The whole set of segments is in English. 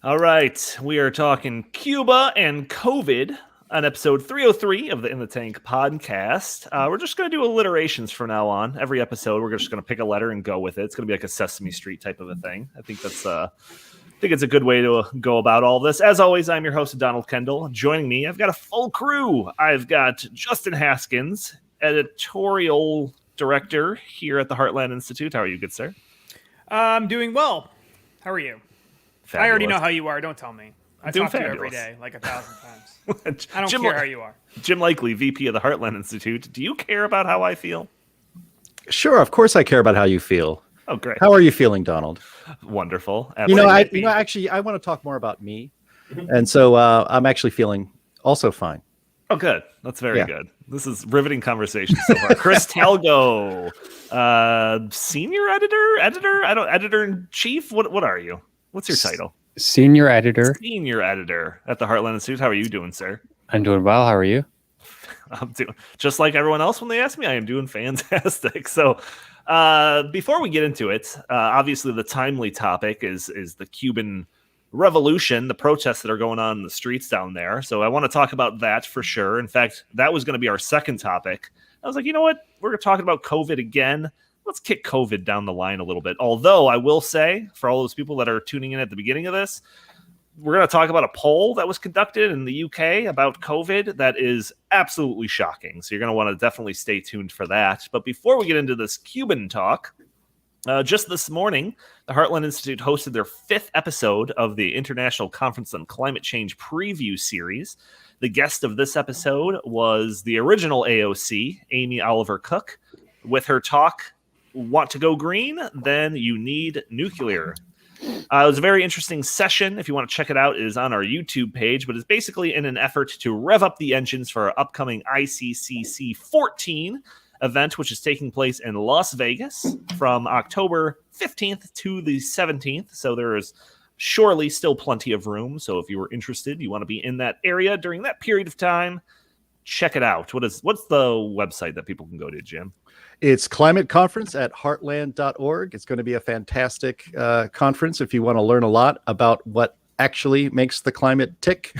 All right, we are talking Cuba and COVID on episode 303 of the In the Tank podcast. We're just going to do alliterations from now on. Every episode, we're just going to pick a letter and go with it. It's going to be like a Sesame Street type of a thing. I think it's a good way to go about all this. As always, I'm your host, Donald Kendal. Joining me, I've got a full crew. I've got Justin Haskins, editorial director here at the Heartland Institute. How are you, good sir? I'm doing well. How are you? Fabulous. I already know how you are. Don't tell me. I Doing talk to you fabulous. every day, like 1,000 times. I don't Jim, care how you are. Jim Likely, VP of the Heartland Institute. Do you care about how I feel? Sure, of course I care about how you feel. Oh, great. How are you feeling, Donald? Wonderful. Actually, I want to talk more about me, and so I'm actually feeling also fine. Oh, good. That's very good. This is riveting conversation so far. Chris Talgo, senior editor in chief. What are you? What's your title? Senior editor. Senior editor at the Heartland Institute. How are you doing, sir? I'm doing well. How are you? I'm doing just like everyone else when they ask me. I am doing fantastic. So, before we get into it, obviously the timely topic is the Cuban Revolution, the protests that are going on in the streets down there. So I want to talk about that for sure. In fact, that was going to be our second topic. I was like, you know what? We're talking about COVID again. Let's kick COVID down the line a little bit. Although I will say, for all those people that are tuning in at the beginning of this, we're going to talk about a poll that was conducted in the UK about COVID that is absolutely shocking. So you're going to want to definitely stay tuned for that. But before we get into this Cuban talk, just this morning, the Heartland Institute hosted their 5th episode of the International Conference on Climate Change preview series. The guest of this episode was the original AOC, Amy Oliver Cook, with her talk, "Want to go green? Then you need nuclear." It was a very interesting session. If you want to check it out, it is on our YouTube page, but it's basically in an effort to rev up the engines for our upcoming ICCC 14 event, which is taking place in Las Vegas from October 15th to the 17th. So there is surely still plenty of room. So if you were interested, you want to be in that area during that period of time, check it out. What's the website that people can go to, Jim? It's climate conference at heartland.org. It's going to be a fantastic conference if you want to learn a lot about what actually makes the climate tick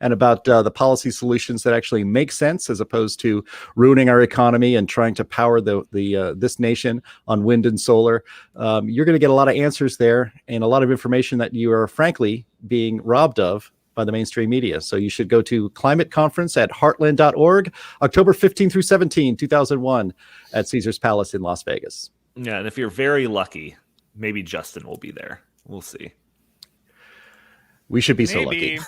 and about the policy solutions that actually make sense as opposed to ruining our economy and trying to power this nation on wind and solar. You're going to get a lot of answers there and a lot of information that you are frankly being robbed of by the mainstream media. So you should go to climate conference at heartland.org, October 15 through 17, 2001 at Caesar's Palace in Las Vegas. Yeah, and if you're very lucky, maybe Justin will be there. We'll see. We should be so lucky.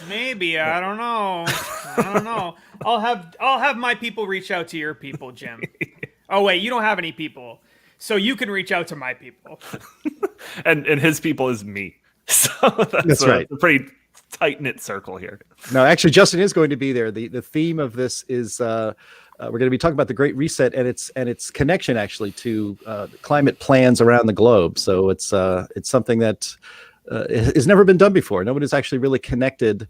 Maybe. I don't know. I'll have my people reach out to your people, Jim. Oh wait, you don't have any people, so you can reach out to my people. and his people is me. So that's right. A pretty tight-knit circle here. No, actually, Justin is going to be there. The theme of this is we're going to be talking about the Great Reset and its connection actually to climate plans around the globe. So it's something that has never been done before. Nobody's actually really connected,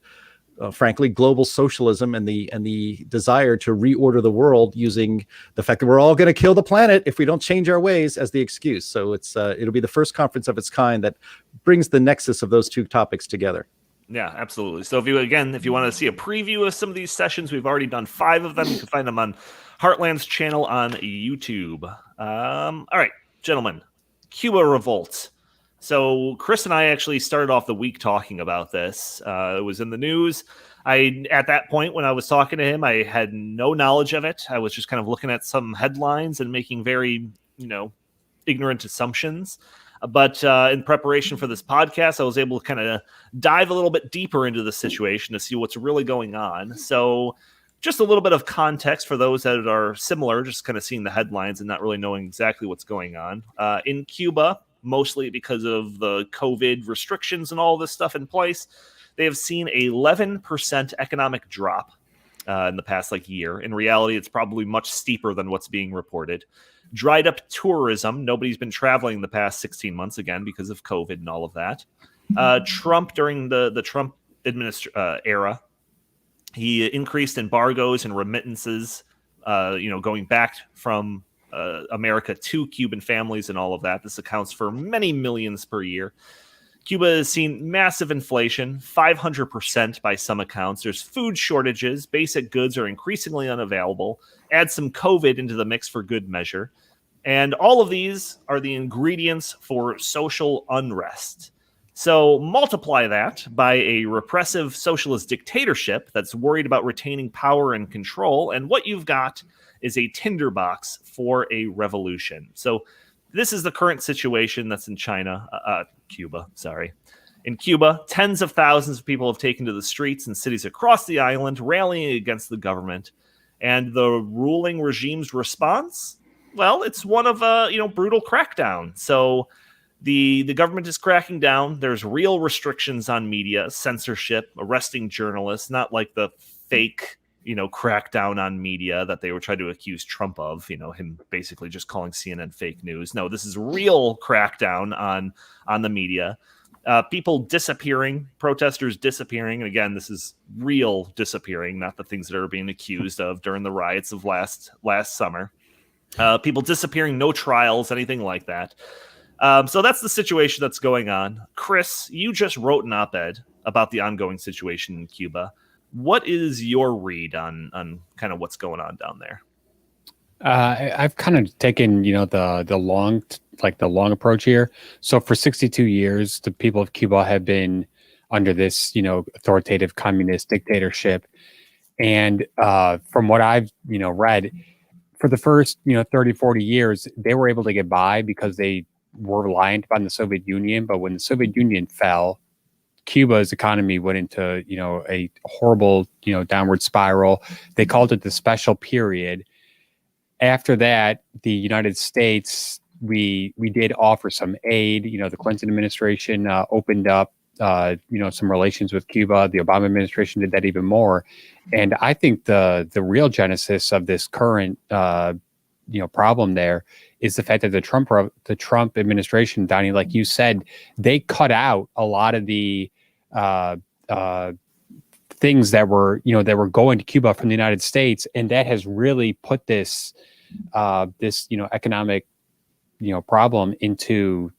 frankly, global socialism and the desire to reorder the world using the fact that we're all going to kill the planet if we don't change our ways as the excuse. So it'll be the first conference of its kind that brings the nexus of those two topics together. Yeah, absolutely. So if you want to see a preview of some of these sessions, we've already done 5 of them. You can find them on Heartland's channel on YouTube. All right, gentlemen, Cuba Revolt. So Chris and I actually started off the week talking about this. It was in the news. At that point, when I was talking to him, I had no knowledge of it. I was just kind of looking at some headlines and making very, ignorant assumptions. But in preparation for this podcast, I was able to kind of dive a little bit deeper into the situation to see what's really going on. So just a little bit of context for those that are similar, just kind of seeing the headlines and not really knowing exactly what's going on. In Cuba, mostly because of the COVID restrictions and all this stuff in place, they have seen an 11% economic drop in the past year. In reality, it's probably much steeper than what's being reported. Dried up tourism. Nobody's been traveling the past 16 months again because of COVID and all of that. Trump, during the Trump era, he increased embargoes and remittances, going back from America to Cuban families and all of that. This accounts for many millions per year. Cuba has seen massive inflation, 500% by some accounts. There's food shortages. Basic goods are increasingly unavailable. Add some COVID into the mix for good measure. And all of these are the ingredients for social unrest. So multiply that by a repressive socialist dictatorship that's worried about retaining power and control, and what you've got is a tinderbox for a revolution. So this is the current situation that's in Cuba. In Cuba, tens of thousands of people have taken to the streets in cities across the island, rallying against the government. And the ruling regime's response? Well, it's one of a brutal crackdown. So the government is cracking down. There's real restrictions on media, censorship, arresting journalists, not like the fake crackdown on media that they were trying to accuse Trump of, him basically just calling CNN fake news. No, this is real crackdown on the media. People disappearing, protesters disappearing. And again, this is real disappearing, not the things that are being accused of during the riots of last summer. People disappearing, no trials, anything like that. So that's the situation that's going on. Chris, you just wrote an op-ed about the ongoing situation in Cuba. What is your read on kind of what's going on down there? I've kind of taken, the long approach here. So for 62 years, the people of Cuba have been under this, authoritative communist dictatorship. And from what I've, read, for the first, 30, 40 years, they were able to get by because they were reliant on the Soviet Union. But when the Soviet Union fell, Cuba's economy went into, a horrible, downward spiral. They called it the special period. After that, the United States, we did offer some aid. The Clinton administration opened up, some relations with Cuba. The Obama administration did that even more. And I think the real genesis of this current, problem there is the fact that the Trump administration, Donnie, like you said, they cut out a lot of the things that were going to Cuba from the United States, and that has really put this economic problem into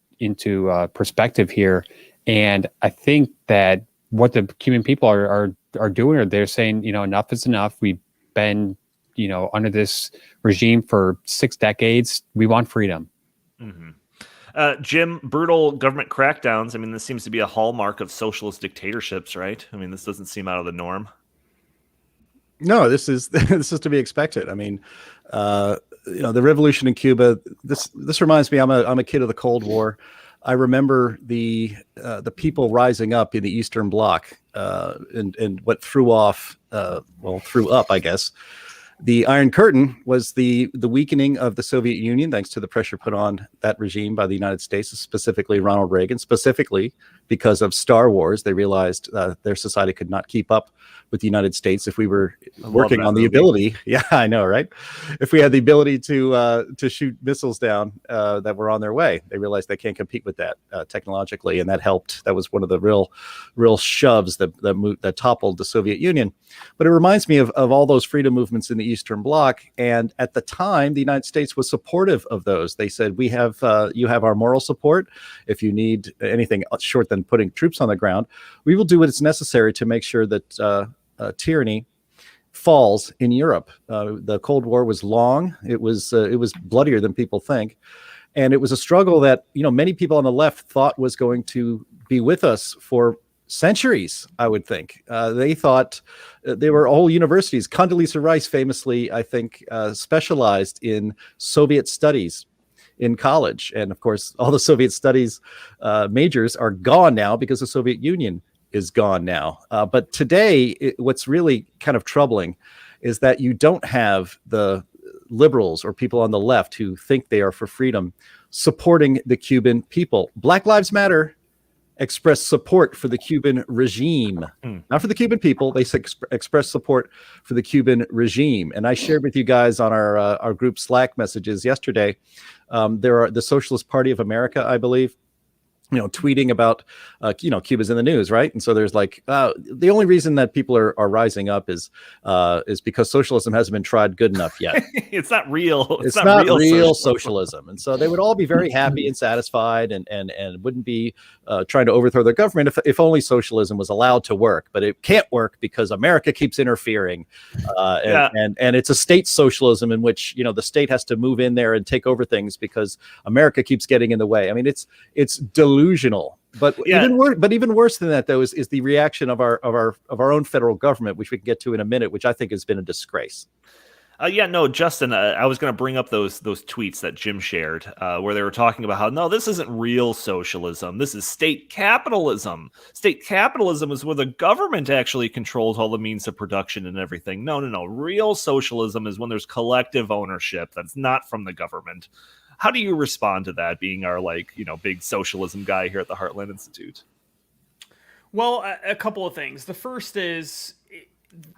perspective here. And I think that what the Cuban people are doing, or they're saying, enough is enough. We've been under this regime for 6 decades. We want freedom. Mm-hmm. Jim, brutal government crackdowns. I mean, this seems to be a hallmark of socialist dictatorships, right? I mean, this doesn't seem out of the norm. No, this is to be expected. I mean, the revolution in Cuba. This reminds me. I'm a kid of the Cold War. I remember the people rising up in the Eastern Bloc, and what threw up, I guess. The Iron Curtain was the weakening of the Soviet Union, thanks to the pressure put on that regime by the United States, specifically Ronald Reagan, specifically because of Star Wars. They realized their society could not keep up with the United States if we were working on the ability. Yeah, I know, right? If we had the ability to shoot missiles down that were on their way, they realized they can't compete with that technologically, and that helped. That was one of the real shoves that toppled the Soviet Union. But it reminds me of all those freedom movements in the Eastern Bloc, and at the time, the United States was supportive of those. They said, "We have you have our moral support. If you need anything short than putting troops on the ground, we will do what is necessary to make sure that tyranny falls in Europe." The Cold War was long. It was bloodier than people think, and it was a struggle that many people on the left thought was going to be with us for centuries. I would think they thought there were whole universities. Condoleezza Rice famously, I think, specialized in Soviet studies in college, and of course, all the Soviet studies majors are gone now because the Soviet Union is gone now. But today, what's really kind of troubling is that you don't have the liberals or people on the left who think they are for freedom supporting the Cuban people. Black Lives Matter express support for the Cuban regime, not for the Cuban people. They express support for the Cuban regime. And I shared with you guys on our group Slack messages yesterday. There are the Socialist Party of America, I believe, tweeting about, Cuba's in the news, right? And so there's like, the only reason that people are rising up is because socialism hasn't been tried good enough yet. It's not real. It's not real socialism. And so they would all be very happy and satisfied and wouldn't be trying to overthrow their government if only socialism was allowed to work. But it can't work because America keeps interfering. And it's a state socialism in which, the state has to move in there and take over things because America keeps getting in the way. I mean, it's delusional. But even worse than that, though, is the reaction of our own federal government, which we can get to in a minute, which I think has been a disgrace. Justin, I was going to bring up those tweets that Jim shared where they were talking about how, no, this isn't real socialism. This is state capitalism. State capitalism is where the government actually controls all the means of production and everything. No. Real socialism is when there's collective ownership that's not from the government. How do you respond to that, being our big socialism guy here at the Heartland Institute? Well, a couple of things. The first is,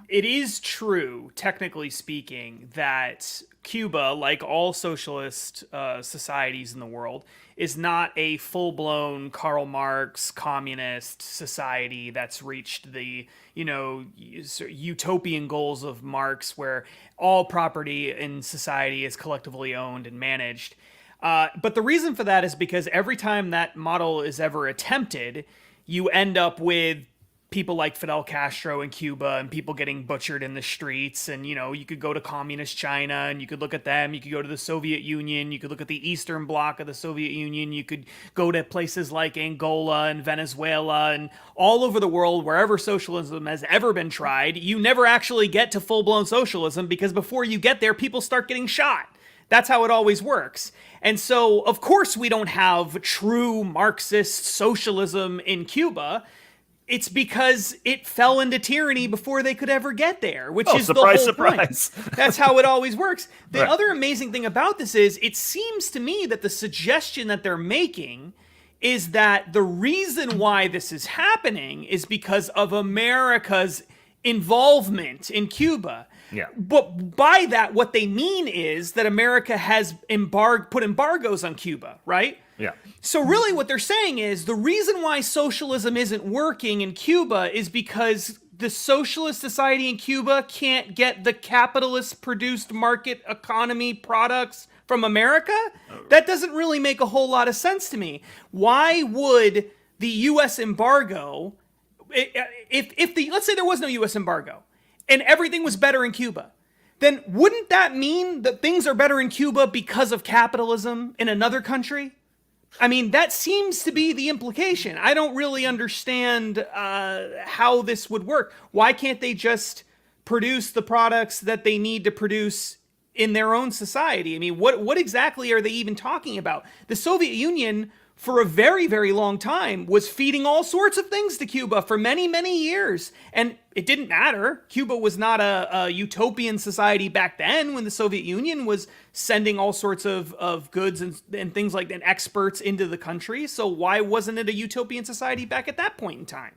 it is true, technically speaking, that Cuba, like all socialist societies in the world, is not a full-blown Karl Marx communist society that's reached the, utopian goals of Marx, where all property in society is collectively owned and managed. But the reason for that is because every time that model is ever attempted, you end up with people like Fidel Castro in Cuba and people getting butchered in the streets. And, you could go to communist China and you could look at them. You could go to the Soviet Union. You could look at the Eastern Bloc of the Soviet Union. You could go to places like Angola and Venezuela and all over the world, wherever socialism has ever been tried. You never actually get to full-blown socialism because before you get there, people start getting shot. That's how it always works. And so, of course, we don't have true Marxist socialism in Cuba. It's because it fell into tyranny before they could ever get there, which is surprise, the whole surprise. point. That's how it always works. The Right. other amazing thing about this is, it seems to me that the suggestion that they're making is that the reason why this is happening is because of America's involvement in Cuba. Yeah. But by that, what they mean is that America has put embargoes on Cuba, right? Yeah. So really what they're saying is the reason why socialism isn't working in Cuba is because the socialist society in Cuba can't get the capitalist produced market economy products from America? That doesn't really make a whole lot of sense to me. Why would the US embargo, let's say there was no US embargo and everything was better in Cuba, then wouldn't that mean that things are better in Cuba because of capitalism in another country? I mean, that seems to be the implication. I don't really understand how this would work. Why can't they just produce the products that they need to produce in their own society? I mean, what exactly are they even talking about? The Soviet Union, for a very, very long time, was feeding all sorts of things to Cuba for many, many years. And it didn't matter. Cuba was not a utopian society back then when the Soviet Union was sending all sorts of goods and things like that, and experts into the country. So why wasn't it a utopian society back at that point in time?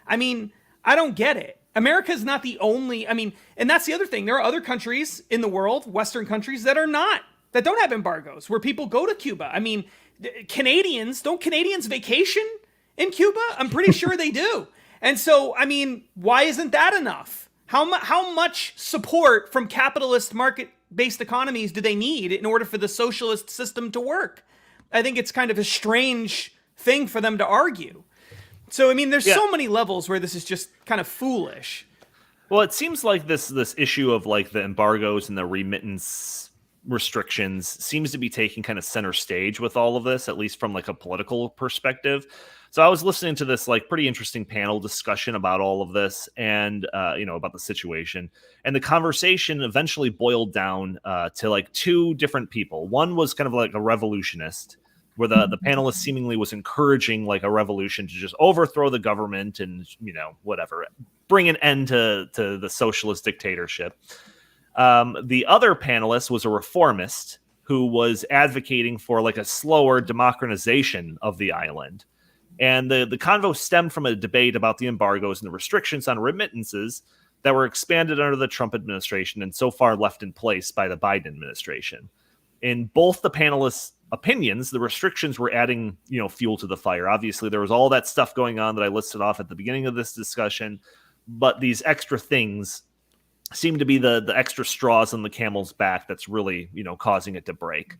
I mean, I don't get it. America's not the only, and that's the other thing. There are other countries in the world, Western countries, that don't have embargoes, where people go to Cuba. I mean, don't Canadians vacation in Cuba? I'm pretty sure they do. And so, I mean, why isn't that enough? How much support from capitalist market-based economies do they need in order for the socialist system to work? I think it's kind of a strange thing for them to argue. So, I mean, there's so many levels where this is just kind of foolish. Well, it seems like this issue of like the embargoes and the remittance restrictions seems to be taking kind of center stage with all of this, at least from like a political perspective. So I was listening to this like pretty interesting panel discussion about all of this and, about the situation. And the conversation eventually boiled down to like two different people. One was kind of like a revolutionist, where the panelist seemingly was encouraging like a revolution to just overthrow the government and, whatever, bring an end to the socialist dictatorship. The other panelist was a reformist who was advocating for like a slower democratization of the island. And the convo stemmed from a debate about the embargoes and the restrictions on remittances that were expanded under the Trump administration and so far left in place by the Biden administration. And both the panelists opinions, the restrictions were adding, fuel to the fire. Obviously, there was all that stuff going on that I listed off at the beginning of this discussion, but these extra things seem to be the extra straws on the camel's back that's really, causing it to break.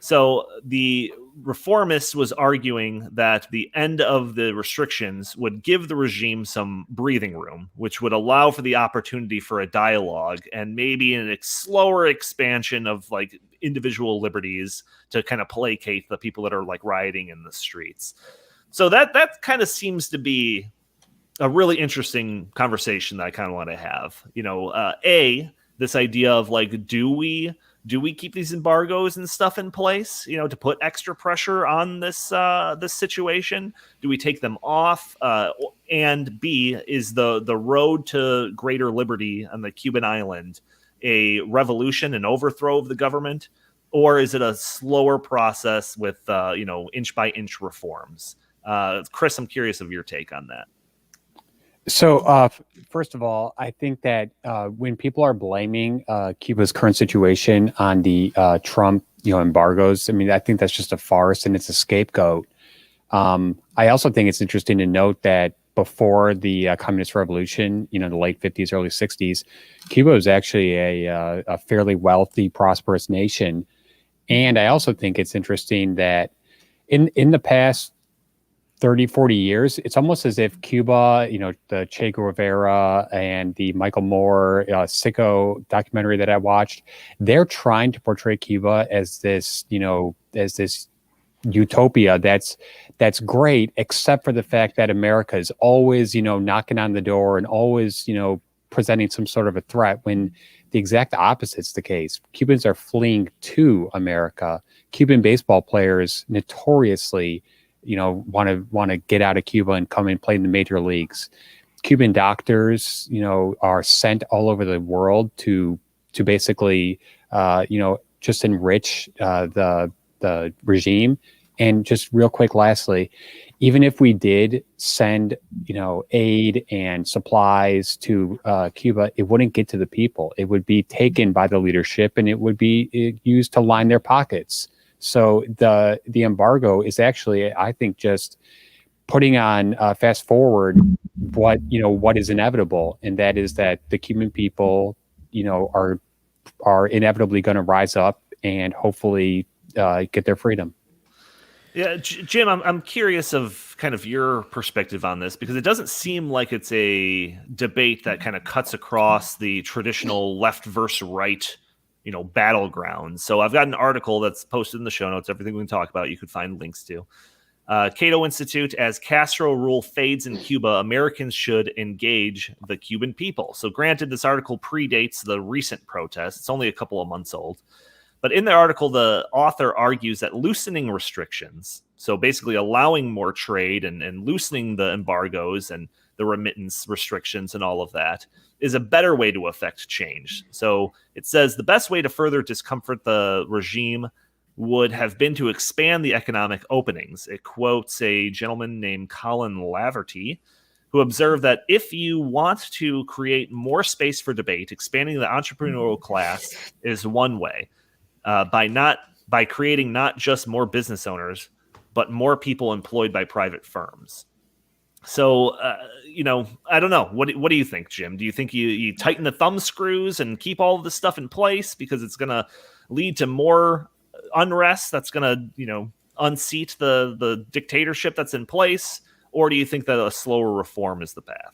So the reformist was arguing that the end of the restrictions would give the regime some breathing room, which would allow for the opportunity for a dialogue and maybe a slower expansion of like individual liberties to kind of placate the people that are like rioting in the streets. So that kind of seems to be a really interesting conversation that I kind of want to have. This idea of like, do we keep these embargoes and stuff in place, to put extra pressure on this situation? Do we take them off? And B, is the road to greater liberty on the Cuban island a revolution, an overthrow of the government, or is it a slower process with inch by inch reforms? Chris, I'm curious of your take on that. So, first of all, I think that when people are blaming Cuba's current situation on the Trump, embargoes, I think that's just a farce and it's a scapegoat. I also think it's interesting to note that before the communist revolution, the late 50s, early 60s, Cuba was actually a fairly wealthy, prosperous nation. And I also think it's interesting that in the past 30, 40 years, it's almost as if Cuba, the Che Guevara and the Michael Moore Sicko documentary that I watched, they're trying to portray Cuba as this, as this utopia that's great, except for the fact that America is always, knocking on the door and always, presenting some sort of a threat, when the exact opposite's the case. Cubans are fleeing to America. Cuban baseball players notoriously want to get out of Cuba and come and play in the major leagues. Cuban doctors, are sent all over the world to basically, just enrich the regime. And just real quick, lastly, even if we did send, aid and supplies to Cuba, it wouldn't get to the people. It would be taken by the leadership and it would be used to line their pockets. So the embargo is actually, I think, just putting on fast forward what is inevitable, and that is that the Cuban people, are inevitably going to rise up and hopefully get their freedom. Yeah, Jim, I'm curious of kind of your perspective on this, because it doesn't seem like it's a debate that kind of cuts across the traditional left versus right battlegrounds. So I've got an article that's posted in the show notes, everything we can talk about, you could find links to. Cato Institute, as Castro rule fades in Cuba, Americans should engage the Cuban people. So granted, this article predates the recent protests. It's only a couple of months old. But in the article, the author argues that loosening restrictions, so basically allowing more trade and loosening the embargoes and the remittance restrictions and all of that, is a better way to affect change. So it says the best way to further discomfort the regime would have been to expand the economic openings. It quotes a gentleman named Colin Laverty, who observed that if you want to create more space for debate, expanding the entrepreneurial class is one way, by creating not just more business owners, but more people employed by private firms. So, I don't know. What do you think, Jim? Do you think you tighten the thumb screws and keep all of this stuff in place because it's going to lead to more unrest that's going to, unseat the dictatorship that's in place? Or do you think that a slower reform is the path?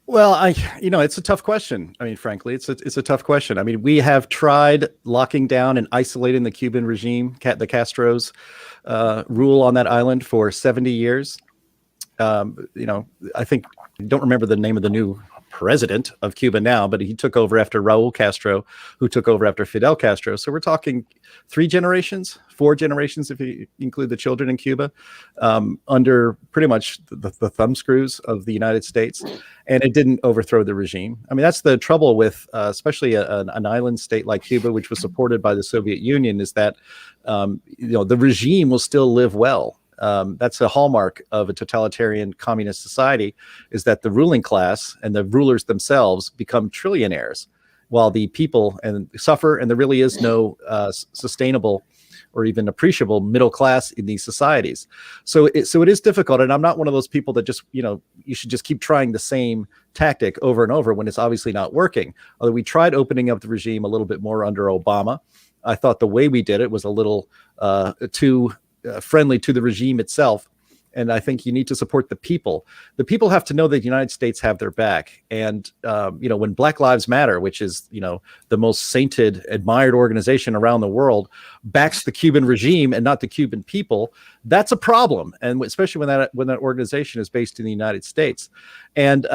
Well, it's a tough question. Frankly, it's a tough question. We have tried locking down and isolating the Cuban regime, the Castro's rule on that island for 70 years. I think I don't remember the name of the new president of Cuba now, but he took over after Raul Castro, who took over after Fidel Castro. So we're talking 4 generations if you include the children in Cuba, under pretty much the thumb screws of the United States. And it didn't overthrow the regime. That's the trouble with especially an island state like Cuba, which was supported by the Soviet Union, is that the regime will still live well. That's a hallmark of a totalitarian communist society, is that the ruling class and the rulers themselves become trillionaires while the people suffer, and there really is no sustainable or even appreciable middle class in these societies. So it is difficult. And I'm not one of those people that just, you should just keep trying the same tactic over and over when it's obviously not working. Although we tried opening up the regime a little bit more under Obama. I thought the way we did it was a little too friendly to the regime itself. And I think you need to support the people. The people have to know that the United States have their back. And, when Black Lives Matter, which is, the most sainted, admired organization around the world, backs the Cuban regime and not the Cuban people, that's a problem. And especially when that organization is based in the United States. And,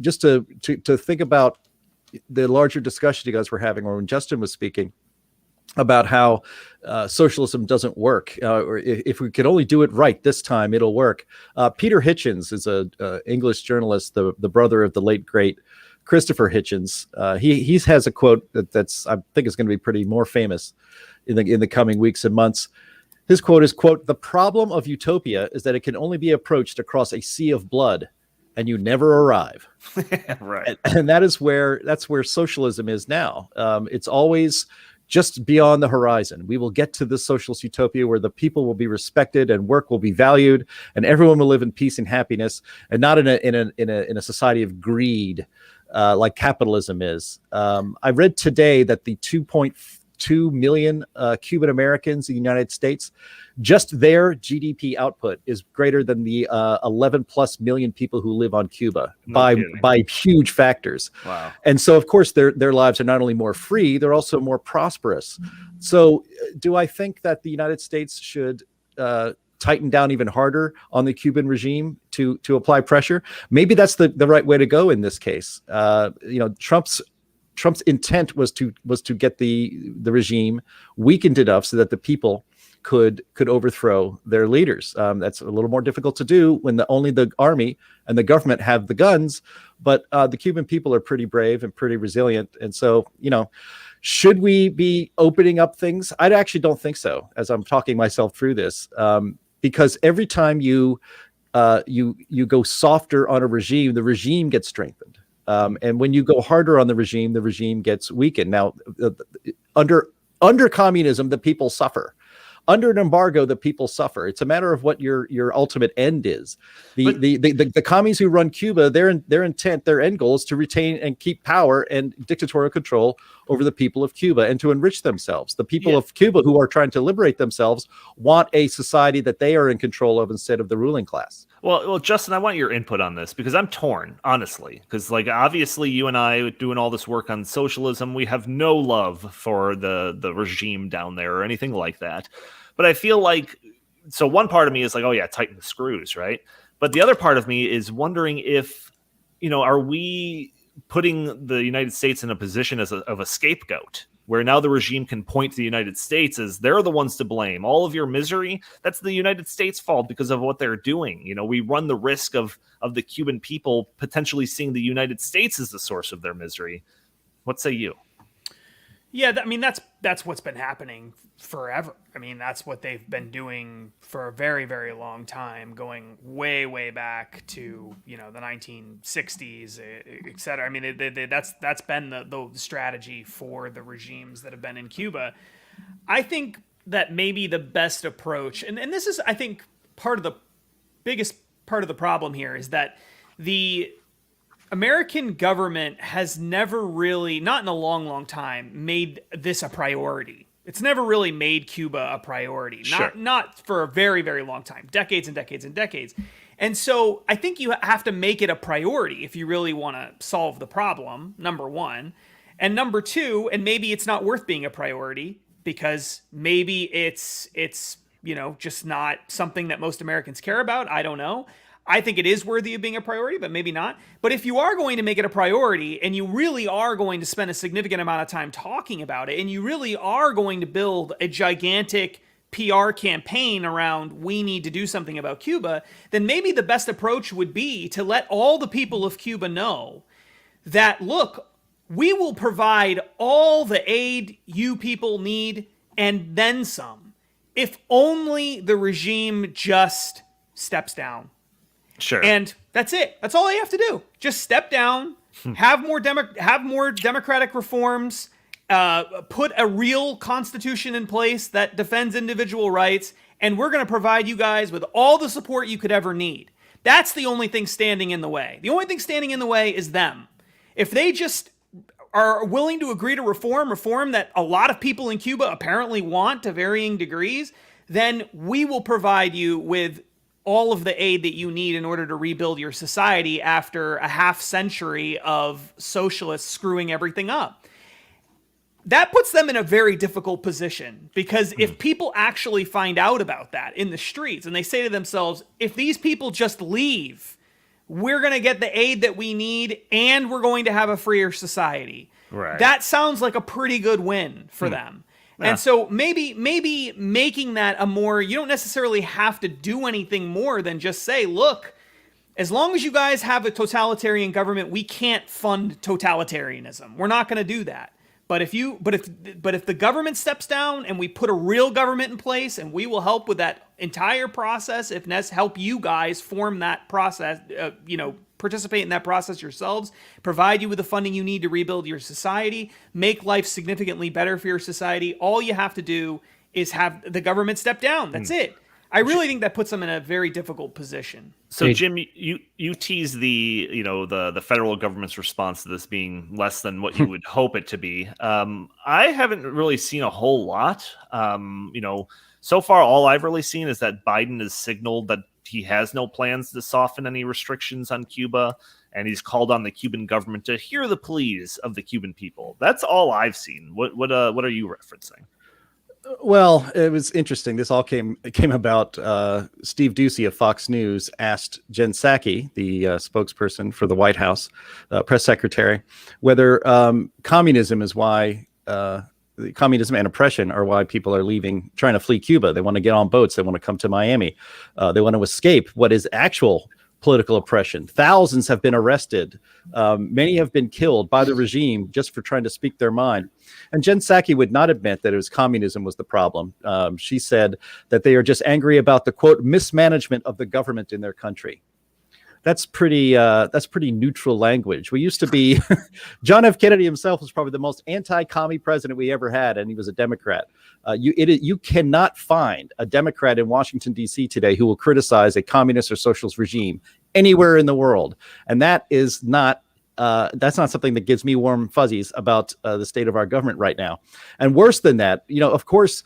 just to think about the larger discussion you guys were having, or when Justin was speaking, about how socialism doesn't work, or if we could only do it right this time, it'll work. Peter Hitchens is a English journalist, the brother of the late great Christopher Hitchens. He has a quote that's I think is going to be pretty more famous in the coming weeks and months. His quote is, quote, "The problem of utopia is that it can only be approached across a sea of blood, and you never arrive." Right. And that's where socialism is now. It's always just beyond the horizon. We will get to this socialist utopia where the people will be respected and work will be valued and everyone will live in peace and happiness, and not in a society of greed like capitalism is. I read today that the 2.2 million Cuban Americans in the United States, just their GDP output is greater than the 11 plus million people who live on Cuba by huge factors. Wow. And so, of course, their lives are not only more free, they're also more prosperous. So do I think that the United States should tighten down even harder on the Cuban regime to apply pressure? Maybe that's the right way to go in this case. Trump's intent was to get the regime weakened enough so that the people could overthrow their leaders. That's a little more difficult to do when only the army and the government have the guns, but the Cuban people are pretty brave and pretty resilient. And so, should we be opening up things? I actually don't think so, as I'm talking myself through this, because every time you go softer on a regime, the regime gets strengthened. And when you go harder on the regime gets weakened. Now, under communism, the people suffer. Under an embargo, the people suffer. It's a matter of what your ultimate end is. The commies who run Cuba, their intent, their end goal is to retain and keep power and dictatorial control over the people of Cuba and to enrich themselves. The people of Cuba who are trying to liberate themselves want a society that they are in control of instead of the ruling class. Well, Justin, I want your input on this because I'm torn, honestly. Because, obviously, you and I doing all this work on socialism, we have no love for the regime down there or anything like that. But I feel like, so one part of me is like, oh yeah, tighten the screws, right? But the other part of me is wondering if, are we putting the United States in a position of a scapegoat, where now the regime can point to the United States as they're the ones to blame. All of your misery, that's the United States' fault because of what they're doing. We run the risk of the Cuban people potentially seeing the United States as the source of their misery. What say you? Yeah, that's what's been happening forever. That's what they've been doing for a very, very long time, going way, way back to the 1960s, et cetera. That's been the strategy for the regimes that have been in Cuba. I think that maybe the best approach, and this is, I think, biggest part of the problem here is that the American government has never really, not in a long, long time, made this a priority. It's never really made Cuba a priority. Sure. Not for a very, very long time. Decades and decades and decades. And so I think you have to make it a priority if you really want to solve the problem, number one. And number two, and maybe it's not worth being a priority because maybe it's just not something that most Americans care about. I don't know. I think it is worthy of being a priority, but maybe not. But if you are going to make it a priority and you really are going to spend a significant amount of time talking about it and you really are going to build a gigantic PR campaign around we need to do something about Cuba, then maybe the best approach would be to let all the people of Cuba know that, look, we will provide all the aid you people need and then some, if only the regime just steps down. Sure. And that's it. That's all they have to do. Just step down, have more democratic reforms, put a real constitution in place that defends individual rights, and we're going to provide you guys with all the support you could ever need. That's the only thing standing in the way. The only thing standing in the way is them. If they just are willing to agree to reform that a lot of people in Cuba apparently want to varying degrees, then we will provide you with all of the aid that you need in order to rebuild your society after a half century of socialists screwing everything up. That puts them in a very difficult position, because if people actually find out about that in the streets and they say to themselves, if these people just leave, we're going to get the aid that we need and we're going to have a freer society. Right. That sounds like a pretty good win for them. Yeah. And so maybe making that a more, you don't necessarily have to do anything more than just say, look, as long as you guys have a totalitarian government, we can't fund totalitarianism. We're not going to do that. But if the government steps down and we put a real government in place, and we will help with that entire process, if necessary, help you guys form that process, participate in that process yourselves, provide you with the funding you need to rebuild your society, make life significantly better for your society. All you have to do is have the government step down. That's it. I really think that puts them in a very difficult position. So, Jim, you tease the federal government's response to this being less than what you would hope it to be. I haven't really seen a whole lot. So far, all I've really seen is that Biden has signaled that he has no plans to soften any restrictions on Cuba, and he's called on the Cuban government to hear the pleas of the Cuban people. That's all I've seen. What are you referencing? Well, it was interesting. This all came about. Steve Doocy of Fox News asked Jen Psaki, the spokesperson for the White House, press secretary, whether communism is why communism and oppression are why people are leaving, trying to flee Cuba. They want to get on boats. They want to come to Miami. They want to escape what is actual political oppression. Thousands have been arrested. Many have been killed by the regime just for trying to speak their mind. And Jen Psaki would not admit that it was communism was the problem. She said that they are just angry about the, quote, mismanagement of the government in their country. That's pretty neutral language. We used to be, John F. Kennedy himself was probably the most anti-commie president we ever had, and he was a Democrat. You cannot find a Democrat in Washington, D.C. today who will criticize a communist or socialist regime anywhere in the world. And that is not, that's not something that gives me warm fuzzies about the state of our government right now. And worse than that, of course,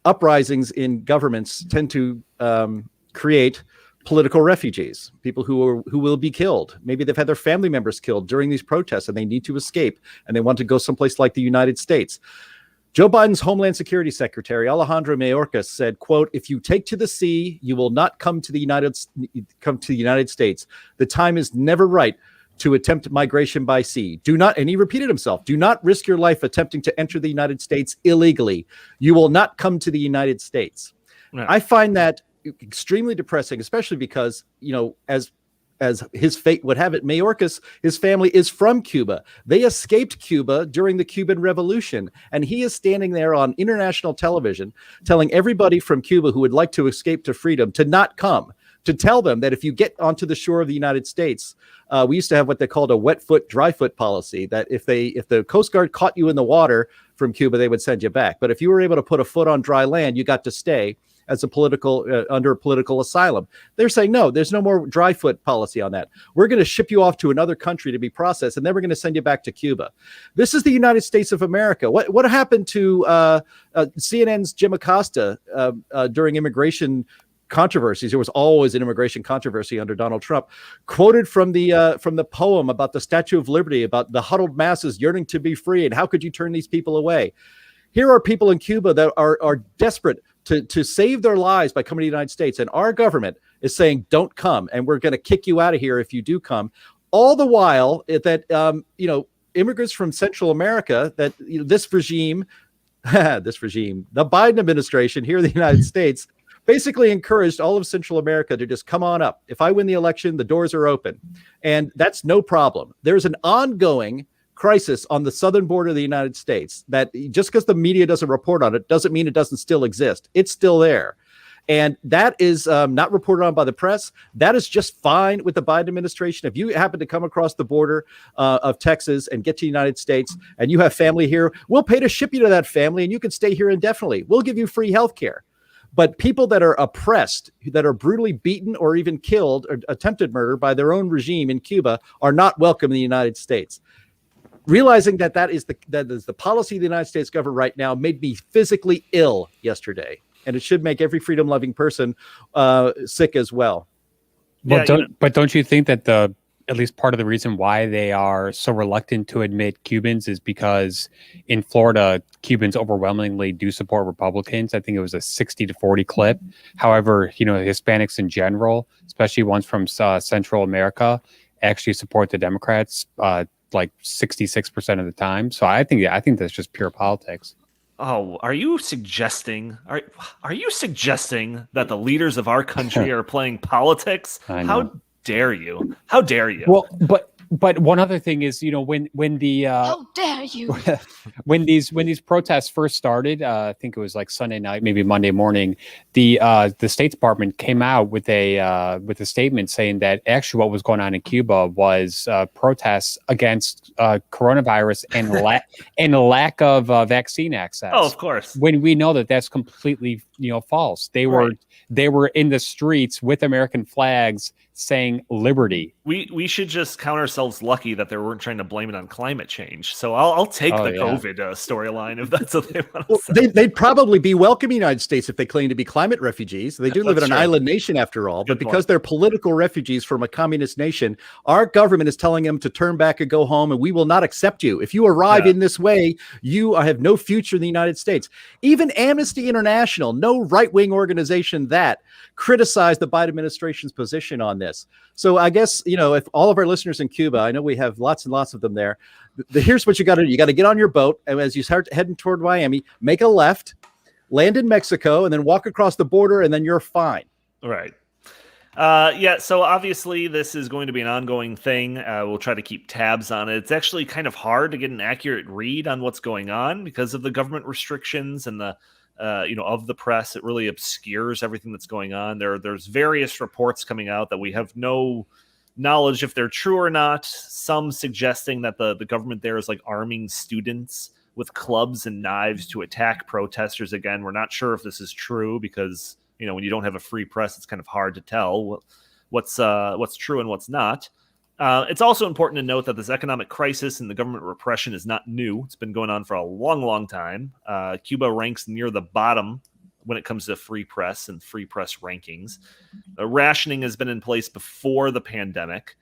uprisings in governments tend to create political refugees, people who will be killed. Maybe they've had their family members killed during these protests and they need to escape and they want to go someplace like the United States. Joe Biden's Homeland Security Secretary, Alejandro Mayorkas, said, quote, if you take to the sea, you will not come to the United States. The time is never right to attempt migration by sea. Do not, and he repeated himself, do not risk your life attempting to enter the United States illegally. You will not come to the United States. Yeah. I find that extremely depressing, especially because, as his fate would have it, Mayorkas, his family is from Cuba. They escaped Cuba during the Cuban Revolution, and he is standing there on international television telling everybody from Cuba who would like to escape to freedom to not come, to tell them that if you get onto the shore of the United States, we used to have what they called a wet foot, dry foot policy, that if the Coast Guard caught you in the water from Cuba, they would send you back. But if you were able to put a foot on dry land, you got to stay as a under political asylum. They're saying, no, there's no more dry foot policy on that. We're going to ship you off to another country to be processed, and then we're going to send you back to Cuba. This is the United States of America. What happened to CNN's Jim Acosta during immigration controversies? There was always an immigration controversy under Donald Trump. Quoted from the poem about the Statue of Liberty, about the huddled masses yearning to be free, and how could you turn these people away? Here are people in Cuba that are desperate to save their lives by coming to the United States. And our government is saying, don't come. And we're going to kick you out of here if you do come. All the while that, immigrants from Central America, that this regime, the Biden administration here in the United States, basically encouraged all of Central America to just come on up. If I win the election, the doors are open. And that's no problem. There's an ongoing crisis on the southern border of the United States that just because the media doesn't report on it doesn't mean it doesn't still exist. It's still there. And that is not reported on by the press. That is just fine with the Biden administration. If you happen to come across the border of Texas and get to the United States and you have family here, we'll pay to ship you to that family and you can stay here indefinitely. We'll give you free health care. But people that are oppressed, that are brutally beaten or even killed or attempted murder by their own regime in Cuba are not welcome in the United States. Realizing that is the policy of the United States government right now made me physically ill yesterday. And it should make every freedom-loving person sick as well. Well, but don't you think that at least part of the reason why they are so reluctant to admit Cubans is because in Florida, Cubans overwhelmingly do support Republicans. I think it was a 60-40 clip. However, Hispanics in general, especially ones from Central America, actually support the Democrats like 66% of the time. So I think that's just pure politics. Oh, are you suggesting that the leaders of our country are playing politics? How dare you? How dare you? Well, but one other thing is, when the how dare you? when these protests first started, I think it was like Sunday night, maybe Monday morning, the State Department came out with a statement saying that actually what was going on in Cuba was protests against coronavirus and lack of vaccine access. Oh, of course. When we know that that's completely false. They were in the streets with American flags saying liberty. We should just count ourselves lucky that they weren't trying to blame it on climate change. So I'll take the COVID storyline if that's what they want to say. They'd probably be welcome in the United States if they claim to be climate refugees. They do live in an island nation after all, but because they're political refugees from a communist nation, our government is telling them to turn back and go home, and we will not accept you. If you arrive in this way, you have no future in the United States. Even Amnesty International, no right-wing organization that criticized the Biden administration's position on this. So I guess, if all of our listeners in Cuba, I know we have lots and lots of them there, here's what you got to do. You got to get on your boat, and as you start heading toward Miami, make a left, land in Mexico, and then walk across the border, and then you're fine. Right. So obviously this is going to be an ongoing thing. We'll try to keep tabs on it. It's actually kind of hard to get an accurate read on what's going on because of the government restrictions and the of the press. It really obscures everything that's going on. There's various reports coming out that we have no knowledge if they're true or not. Some suggesting that the government there is like arming students with clubs and knives to attack protesters. Again, we're not sure if this is true because, when you don't have a free press, it's kind of hard to tell what's true and what's not. It's also important to note that this economic crisis and the government repression is not new. It's been going on for a long, long time. Cuba ranks near the bottom when it comes to free press and free press rankings. Rationing has been in place before the pandemic.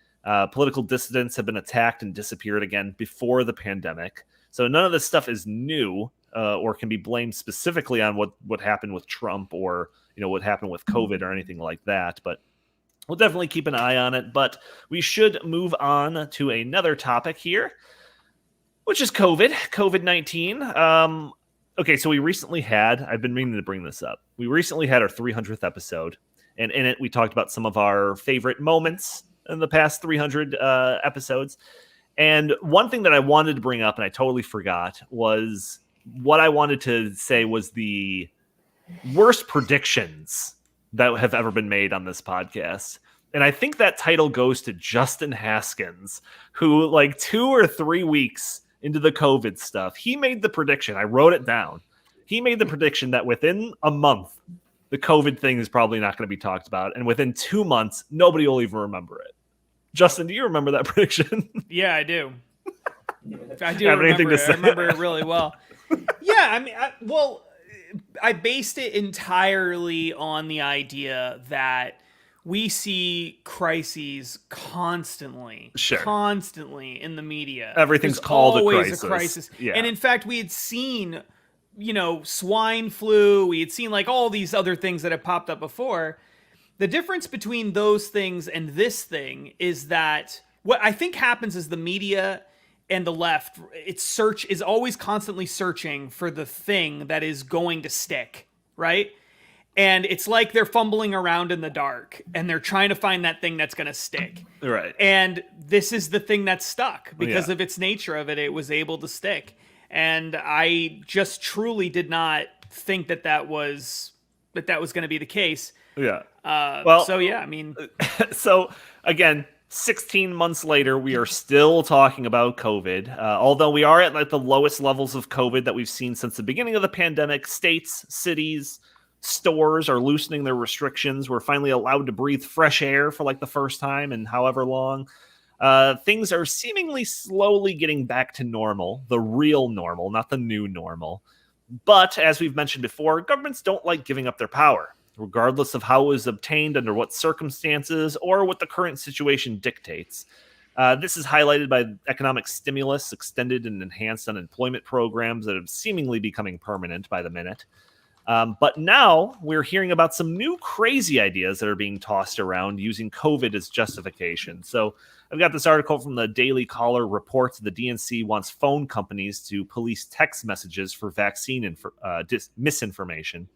Political dissidents have been attacked and disappeared again before the pandemic. So none of this stuff is new or can be blamed specifically on what happened with Trump or what happened with COVID or anything like that. But we'll definitely keep an eye on it, but we should move on to another topic here, which is COVID-19. Okay, so we recently I've been meaning to bring this up. We recently had our 300th episode, and in it we talked about some of our favorite moments in the past 300 episodes. And one thing that I wanted to bring up, and I totally forgot, was what I wanted to say was the worst predictions that have ever been made on this podcast. And I think that title goes to Justin Haskins, who like 2 or 3 weeks into the COVID stuff, he made the prediction. I wrote it down. He made the prediction that within a month, the COVID thing is probably not going to be talked about. And within 2 months, nobody will even remember it. Justin, do you remember that prediction? Yeah, I do. I do remember it. I remember it really well. Yeah, I mean, I based it entirely on the idea that we see crises constantly in the media. Everything's called a crisis. Yeah. And in fact, we had seen, swine flu. We had seen like all these other things that have popped up before. The difference between those things and this thing is that what I think happens is the media and the left, is always constantly searching for the thing that is going to stick, right? And it's like they're fumbling around in the dark and they're trying to find that thing that's going to stick. Right. And this is the thing that stuck because of its nature of it. It was able to stick. And I just truly did not think that was, that was going to be the case. Yeah. So yeah, I mean, so again, 16 months later, we are still talking about COVID. Although we are at like the lowest levels of COVID that we've seen since the beginning of the pandemic, states, cities, stores are loosening their restrictions. We're finally allowed to breathe fresh air for like the first time in however long. Things are seemingly slowly getting back to normal, the real normal, not the new normal. But as we've mentioned before, governments don't like giving up their power, regardless of how it was obtained, under what circumstances, or what the current situation dictates. This is highlighted by economic stimulus, extended and enhanced unemployment programs that are seemingly becoming permanent by the minute. But now we're hearing about some new crazy ideas that are being tossed around using COVID as justification. So I've got this article from the Daily Caller reports the DNC wants phone companies to police text messages for vaccine misinformation.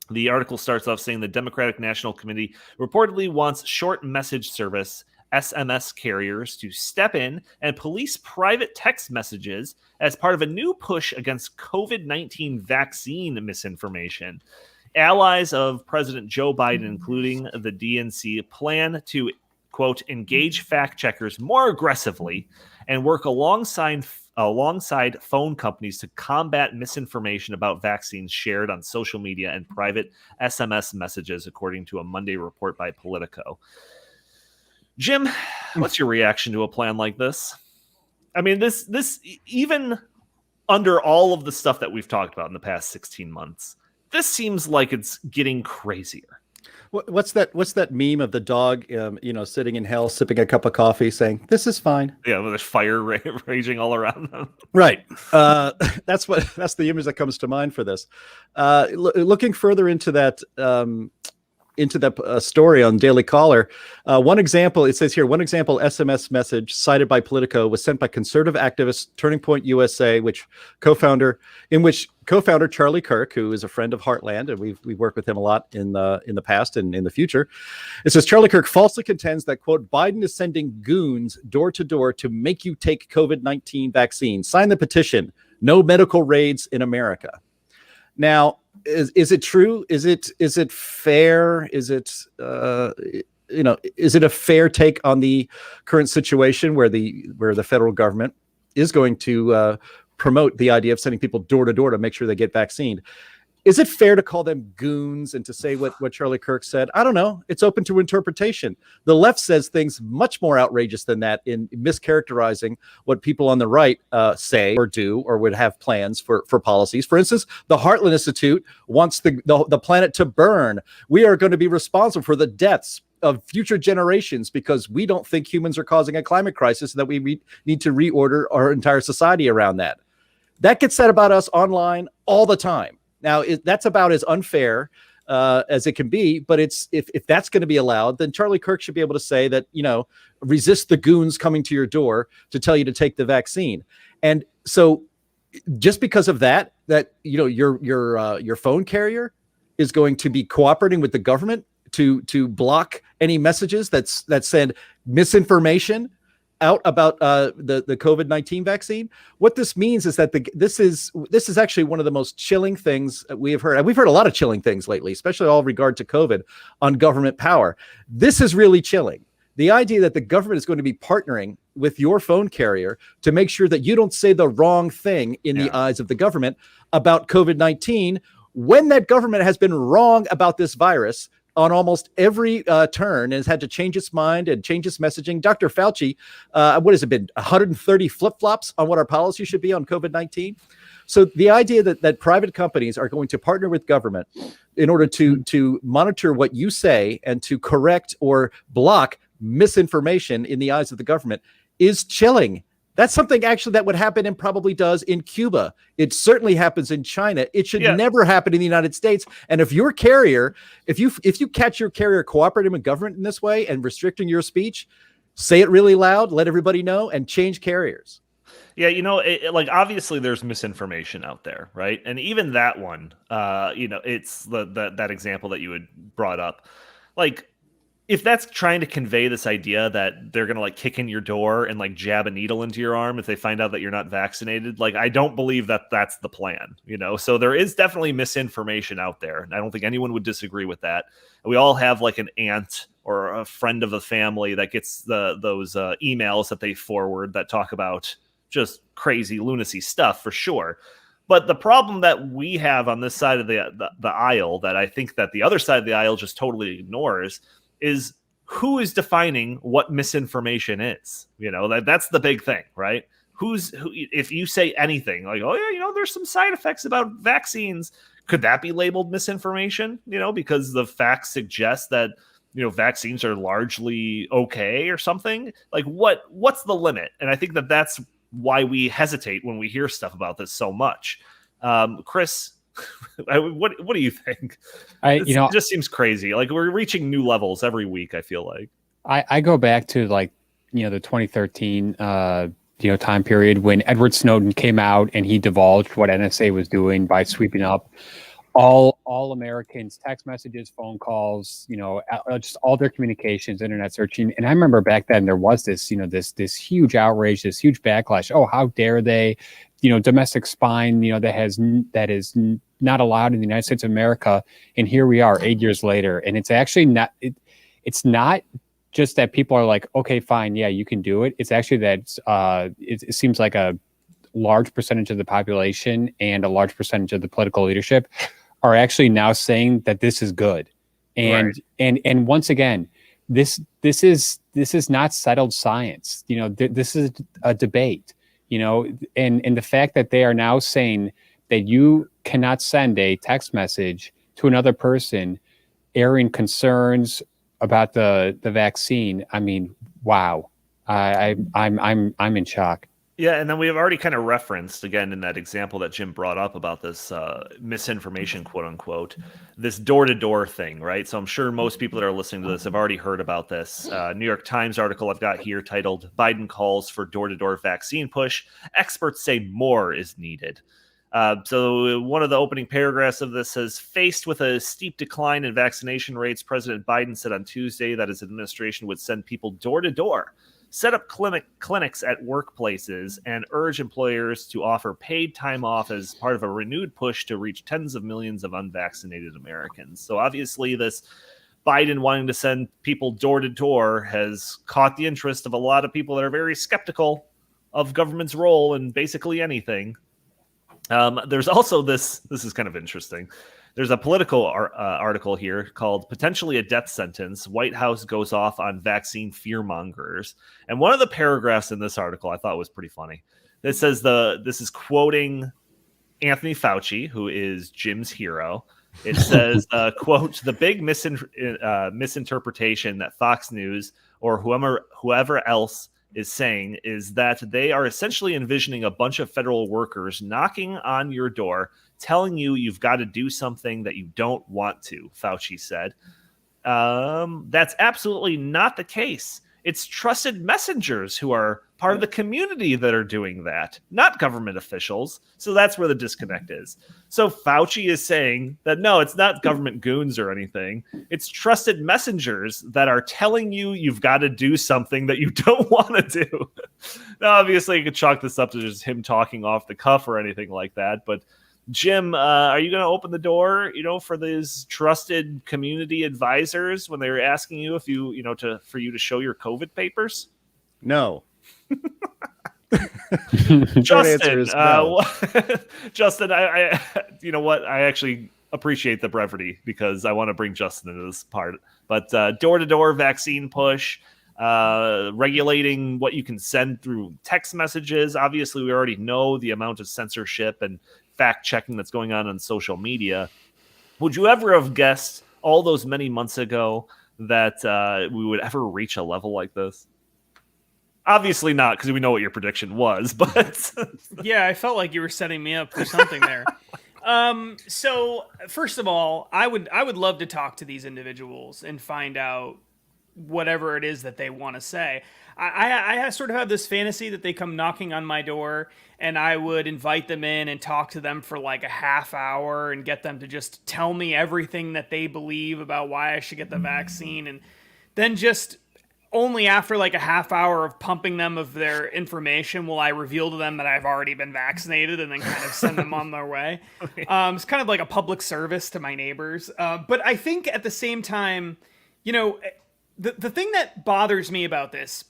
The article starts off saying the Democratic National Committee reportedly wants short message service SMS carriers to step in and police private text messages as part of a new push against COVID-19 vaccine misinformation. Allies of President Joe Biden, including the DNC, plan to, quote, engage fact checkers more aggressively and work alongside phone companies to combat misinformation about vaccines shared on social media and private SMS messages, according to a Monday report by Politico. Jim, what's your reaction to a plan like this? I mean, this even under all of the stuff that we've talked about in the past 16 months, this seems like it's getting crazier. What's that meme of the dog, sitting in hell, sipping a cup of coffee, saying, "This is fine." Yeah, well, there's fire raging all around them. Right. That's the image that comes to mind for this. Looking further into that story on Daily Caller, one example SMS message cited by Politico was sent by conservative activist Turning Point USA, which co-founder Charlie Kirk, who is a friend of Heartland, and we've worked with him a lot in the past and in the future. It says Charlie Kirk falsely contends that, quote, Biden is sending goons door to door to make you take COVID-19 vaccine. Sign the petition. No medical raids in America. Now, is it true? Is it fair? Is it a fair take on the current situation where the federal government is going to promote the idea of sending people door to door to make sure they get vaccinated? Is it fair to call them goons and to say what Charlie Kirk said? I don't know. It's open to interpretation. The left says things much more outrageous than that in mischaracterizing what people on the right say or do or would have plans for policies. For instance, the Heartland Institute wants the planet to burn. We are going to be responsible for the deaths of future generations because we don't think humans are causing a climate crisis, that we need to reorder our entire society around that. That gets said about us online all the time. Now, that's about as unfair as it can be. But if that's going to be allowed, then Charlie Kirk should be able to say that, resist the goons coming to your door to tell you to take the vaccine. And so just because of that, your phone carrier is going to be cooperating with the government to block any messages that send misinformation out about the COVID-19 vaccine. What this means is that this is actually one of the most chilling things we have heard. And we've heard a lot of chilling things lately, especially all regard to COVID, on government power. This is really chilling. The idea that the government is going to be partnering with your phone carrier to make sure that you don't say the wrong thing in the eyes of the government about COVID-19, when that government has been wrong about this virus on almost every turn and has had to change its mind and change its messaging. Dr. Fauci, what has it been, 130 flip-flops on what our policy should be on COVID-19? So the idea that private companies are going to partner with government in order to monitor what you say and to correct or block misinformation in the eyes of the government is chilling. That's something actually that would happen and probably does in Cuba. It certainly happens in China. It should never happen in the United States. And if your carrier, if you catch your carrier cooperating with government in this way and restricting your speech, say it really loud, let everybody know, and change carriers. Yeah, obviously there's misinformation out there, right? And even that one, it's that example that you had brought up. Like, if that's trying to convey this idea that they're going to like kick in your door and like jab a needle into your arm if they find out that you're not vaccinated, like I don't believe that that's the plan, you know? So there is definitely misinformation out there. And I don't think anyone would disagree with that. We all have like an aunt or a friend of the family that gets those emails that they forward that talk about just crazy lunacy stuff for sure. But the problem that we have on this side of the aisle that I think that the other side of the aisle just totally ignores is who is defining what misinformation is. You know, that's the big thing, right? Who, if you say anything like, oh yeah, you know, there's some side effects about vaccines, could that be labeled misinformation? You know, because the facts suggest that, you know, vaccines are largely okay or something. Like what's the limit? And I think that that's why we hesitate when we hear stuff about this so much. Chris, what do you think? It just seems crazy. Like we're reaching new levels every week, I feel like. I go back to like, you know, the 2013 time period when Edward Snowden came out and he divulged what NSA was doing by sweeping up all Americans' text messages, phone calls, you know, just all their communications, internet searching. And I remember back then there was this, you know, this huge outrage, this huge backlash. Oh, how dare they? You know, domestic spying, you know, that is not allowed in the United States of America. And here we are 8 years later. And it's actually not, it's not just that people are like, okay, fine, yeah, you can do it. It's actually that it seems like a large percentage of the population and a large percentage of the political leadership are actually now saying that this is good. And and once again, this is not settled science. You know, this is a debate. You know, and the fact that they are now saying that you cannot send a text message to another person airing concerns about the vaccine. I mean, wow. I'm in shock. Yeah, and then we have already kind of referenced, again, in that example that Jim brought up about this misinformation, quote unquote, this door-to-door thing, right? So I'm sure most people that are listening to this have already heard about this. New York Times article I've got here titled, Biden calls for door-to-door vaccine push. Experts say more is needed. So one of the opening paragraphs of this says, faced with a steep decline in vaccination rates, President Biden said on Tuesday that his administration would send people door-to-door, set up clinics at workplaces, and urge employers to offer paid time off as part of a renewed push to reach tens of millions of unvaccinated Americans. So obviously this Biden wanting to send people door to door has caught the interest of a lot of people that are very skeptical of government's role in basically anything. There's also this is kind of interesting. There's a political article here called Potentially a Death Sentence. White House Goes Off on Vaccine Fearmongers. And one of the paragraphs in this article I thought was pretty funny. It says this is quoting Anthony Fauci, who is Jim's hero. It says, quote, the big misinterpretation that Fox News or whoever else is saying is that they are essentially envisioning a bunch of federal workers knocking on your door, telling you you've got to do something that you don't want to, Fauci said. That's absolutely not the case. It's trusted messengers who are part of the community that are doing that, not government officials. So that's where the disconnect is. So Fauci is saying that, no, it's not government goons or anything. It's trusted messengers that are telling you you've got to do something that you don't want to do. Now, obviously, you could chalk this up to just him talking off the cuff or anything like that. But Jim, are you going to open the door, for these trusted community advisors when they're asking you if for you to show your COVID papers? No. Justin, no. Justin, I you know what? I actually appreciate the brevity because I want to bring Justin into this part. But door-to-door vaccine push, regulating what you can send through text messages. Obviously, we already know the amount of censorship and fact-checking that's going on social media. Would you ever have guessed all those many months ago that we would ever reach a level like this? Obviously not, because we know what your prediction was, but... Yeah, I felt like you were setting me up for something there. So, first of all, I would love to talk to these individuals and find out whatever it is that they want to say. I sort of have this fantasy that they come knocking on my door and I would invite them in and talk to them for like a half hour and get them to just tell me everything that they believe about why I should get the vaccine and then just only after like a half hour of pumping them of their information will I reveal to them that I've already been vaccinated, and then kind of send them on their way. It's kind of like a public service to my neighbors. But I think at the same time, the thing that bothers me about this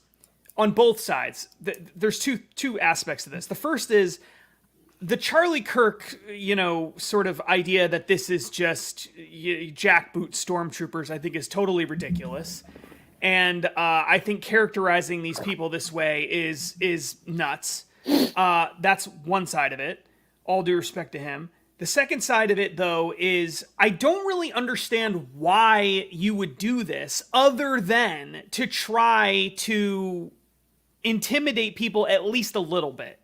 on both sides, there's two aspects to this. The first is the Charlie Kirk, sort of idea that this is just jackboot stormtroopers, I think is totally ridiculous. And I think characterizing these people this way is nuts. That's one side of it. All due respect to him. The second side of it, though, is I don't really understand why you would do this other than to try to intimidate people at least a little bit.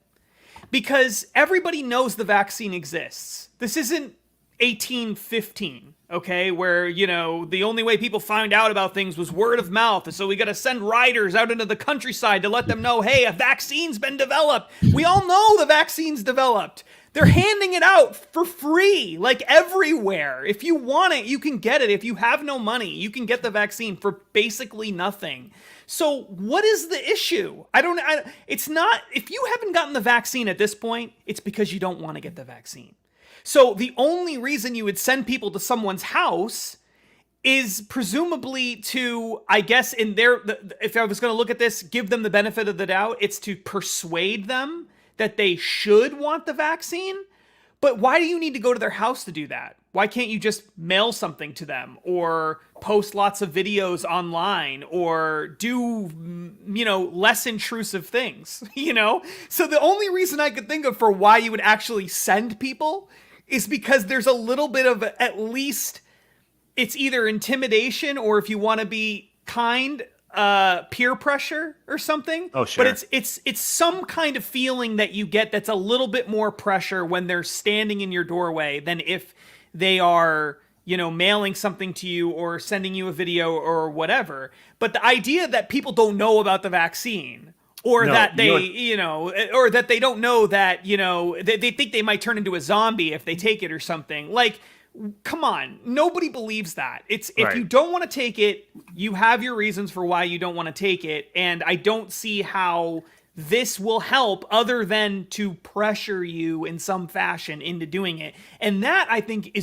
Because everybody knows the vaccine exists. This isn't 1815, okay, where, the only way people find out about things was word of mouth, so we got to send riders out into the countryside to let them know, hey, a vaccine's been developed. We all know the vaccine's developed. They're handing it out for free, like everywhere. If you want it, you can get it. If you have no money, you can get the vaccine for basically nothing. So what is the issue? It's not, if you haven't gotten the vaccine at this point, it's because you don't want to get the vaccine. So the only reason you would send people to someone's house is presumably to, I guess, if I was going to look at this, give them the benefit of the doubt, it's to persuade them that they should want the vaccine. But why do you need to go to their house to do that? Why can't you just mail something to them or post lots of videos online or do, less intrusive things, So the only reason I could think of for why you would actually send people is because there's a little bit of, at least, it's either intimidation or, if you want to be kind, peer pressure or something. Oh, sure. But it's some kind of feeling that you get that's a little bit more pressure when they're standing in your doorway than if they are, mailing something to you or sending you a video or whatever. But the idea that people don't know about the vaccine, or that they, or that they don't know that, they think they might turn into a zombie if they take it or something. Like, come on, nobody believes that. If you don't want to take it, you have your reasons for why you don't want to take it, and I don't see how this will help other than to pressure you in some fashion into doing it. And that, I think,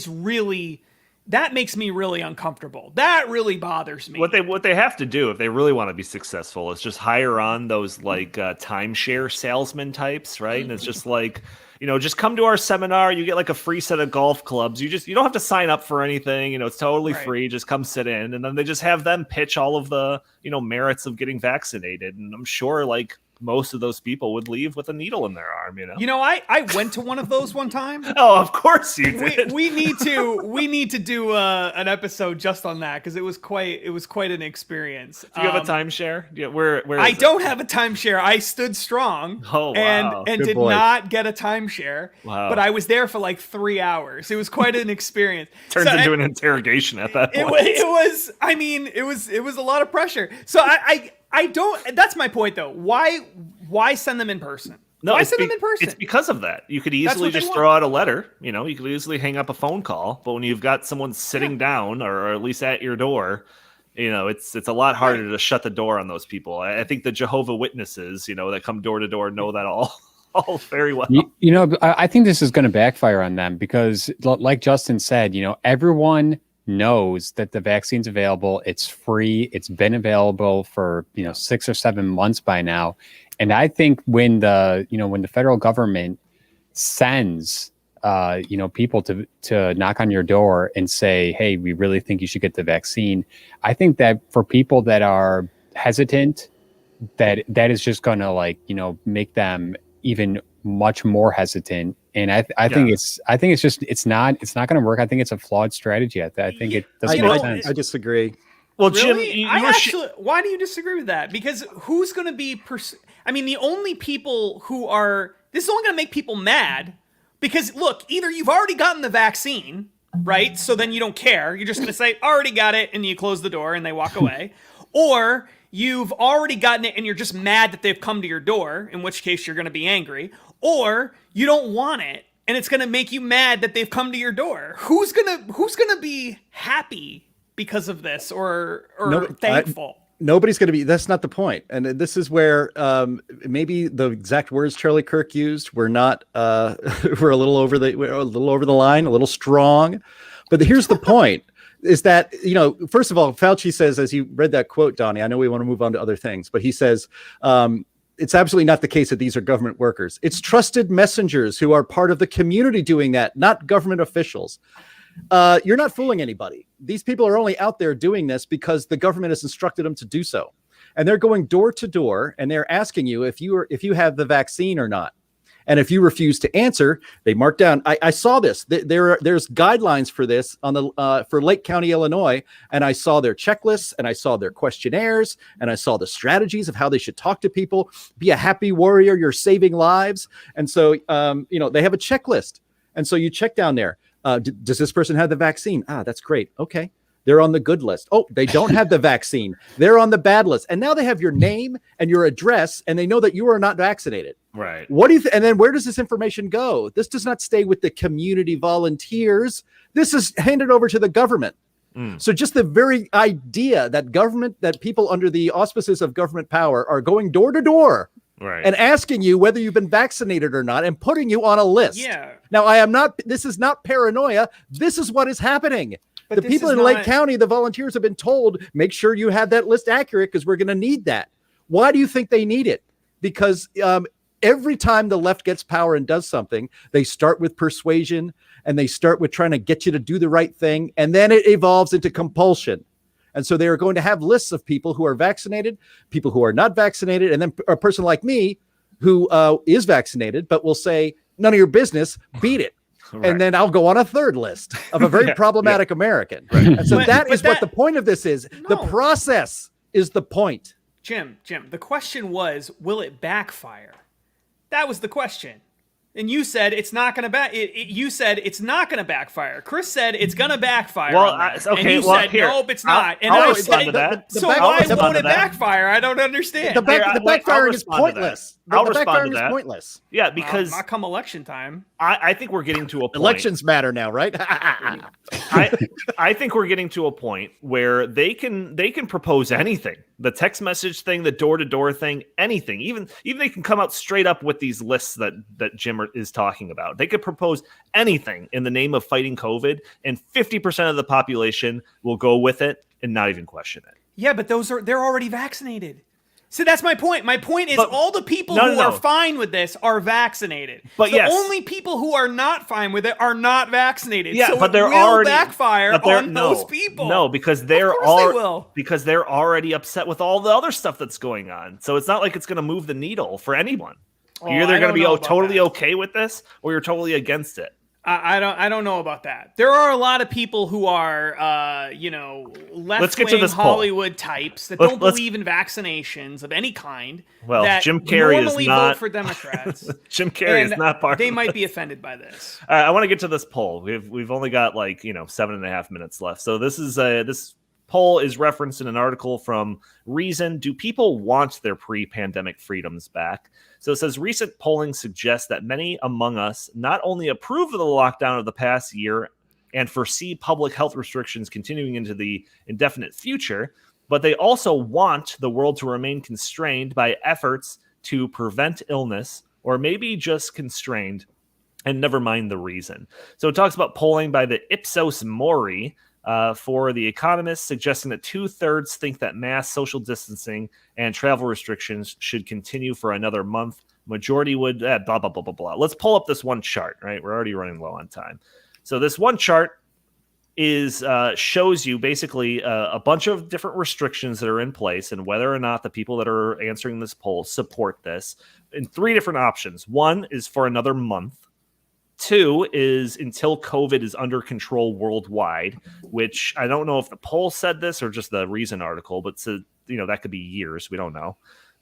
that makes me really uncomfortable. That really bothers me. What they have to do if they really want to be successful is just hire on those timeshare salesman types, right? And it's just like, just come to our seminar. You get like a free set of golf clubs. You don't have to sign up for anything. It's totally free. Just come sit in, and then they just have them pitch all of the merits of getting vaccinated. And I'm sure most of those people would leave with a needle in their arm. I went to one of those one time. Oh, of course you did. We need to do an episode just on that, because it was quite an experience. Do you have a timeshare? Yeah, where I don't have a timeshare. I stood strong. Oh, wow. And did not get a timeshare. Wow. But I was there for like 3 hours. It was quite an experience. Turns into an interrogation at that point. It was a lot of pressure. So I don't. That's my point, though. Why send them in person? No, why send them in person? It's because of that. You could easily just throw out a letter. You could easily hang up a phone call. But when you've got someone sitting down, or at least at your door, it's a lot harder to shut the door on those people. I think the Jehovah Witnesses, that come door to door, know that all very well. I think this is going to backfire on them because, like Justin said, everyone knows that the vaccine's available. It's free. It's been available for 6 or 7 months by now. And I think when the federal government sends people to knock on your door and say, hey, we really think you should get the vaccine, I think that for people that are hesitant, that is just going to make them even much more hesitant. And I think it's not going to work. I think it's a flawed strategy. I think it doesn't make sense. I disagree. Well, really? Jim, why do you disagree with that? Because who's going to be? The only people who are, this is only going to make people mad. Because look, either you've already gotten the vaccine, right? So then you don't care. You're just going to say, already got it, and you close the door and they walk away, or you've already gotten it and you're just mad that they've come to your door, in which case you're going to be angry, or you don't want it and it's going to make you mad that they've come to your door. Who's going to be happy because of this, or No, thankful. Nobody's going to be. That's not the point. And this is where maybe the exact words Charlie Kirk used were not. We're a little over the line, a little strong. But here's the point: is that, first of all, Fauci says, as you read that quote, Donnie. I know we want to move on to other things, but he says it's absolutely not the case that these are government workers. It's trusted messengers who are part of the community doing that, not government officials. You're not fooling anybody. These people are only out there doing this because the government has instructed them to do so. And they're going door to door and they're asking you if you have the vaccine or not. And if you refuse to answer, they mark down. I saw this. There's guidelines for this on the for Lake County, Illinois. And I saw their checklists and I saw their questionnaires and I saw the strategies of how they should talk to people. Be a happy warrior. You're saving lives. And so, they have a checklist. And so you check down there. Does this person have the vaccine? That's great. Okay. They're on the good list. Oh, they don't have the vaccine. They're on the bad list. And now they have your name and your address, and they know that you are not vaccinated. Right. What do you and then where does this information go? This does not stay with the community volunteers. This is handed over to the government. So just the very idea that people under the auspices of government power are going door to door. Right. And asking you whether you've been vaccinated or not and putting you on a list. Yeah. Now, this is not paranoia. This is what is happening. But the people in Lake County, the volunteers have been told, make sure you have that list accurate because we're going to need that. Why do you think they need it? Because every time the left gets power and does something, they start with persuasion and they start with trying to get you to do the right thing. And then it evolves into compulsion. And so they are going to have lists of people who are vaccinated, people who are not vaccinated, and then a person like me who is vaccinated, but will say, none of your business, beat it. Right. And then I'll go on a third list of a very problematic American. Right. And so that is what the point of this is. No. The process is the point. Jim, the question was, will it backfire? That was the question. And you said it's not going to you said it's not going to backfire. Chris said it's going to backfire. Well, okay. And you said nope, it's not. I'll respond to that. So why won't it backfire? I don't understand. The backfiring is pointless. The backfiring is pointless. Yeah, because not come election time. I think we're getting to a point. Elections matter now, right? I think we're getting to a point where they can propose anything. The text message thing, the door-to-door thing, anything. Even they can come out straight up with these lists that Jim is talking about. They could propose anything in the name of fighting COVID, and 50% of the population will go with it and not even question it. Yeah, but they're already vaccinated. So that's my point. My point is all the people who are fine with this are vaccinated. But the only people who are not fine with it are not vaccinated. Yeah, so but they're already backfire on those people. No, because they're already upset with all the other stuff that's going on. So it's not like it's going to move the needle for anyone. You're either going to be totally okay with this, or you're totally against it. I don't know about that. There are a lot of people who are, left-wing Hollywood types that don't believe in vaccinations of any kind. Well, that Jim Carrey normally is not vote for Democrats. Jim Carrey is not part. They of might be offended by this. I want to get to this poll. We've only got 7.5 minutes left. So this poll is referenced in an article from Reason. Do people want their pre-pandemic freedoms back? So it says recent polling suggests that many among us not only approve of the lockdown of the past year and foresee public health restrictions continuing into the indefinite future, but they also want the world to remain constrained by efforts to prevent illness, or maybe just constrained, and never mind the reason. So it talks about polling by the Ipsos Mori for The Economist, suggesting that 2/3 think that mass social distancing and travel restrictions should continue for another month. Majority would blah, blah, blah, blah, blah. Let's pull up this one chart, right? We're already running low on time. So this one chart is shows you basically a bunch of different restrictions that are in place and whether or not the people that are answering this poll support this in 3 different options. 1 is for another month. 2 is until COVID is under control worldwide, which I don't know if the poll said this or just the Reason article, but that could be years. We don't know.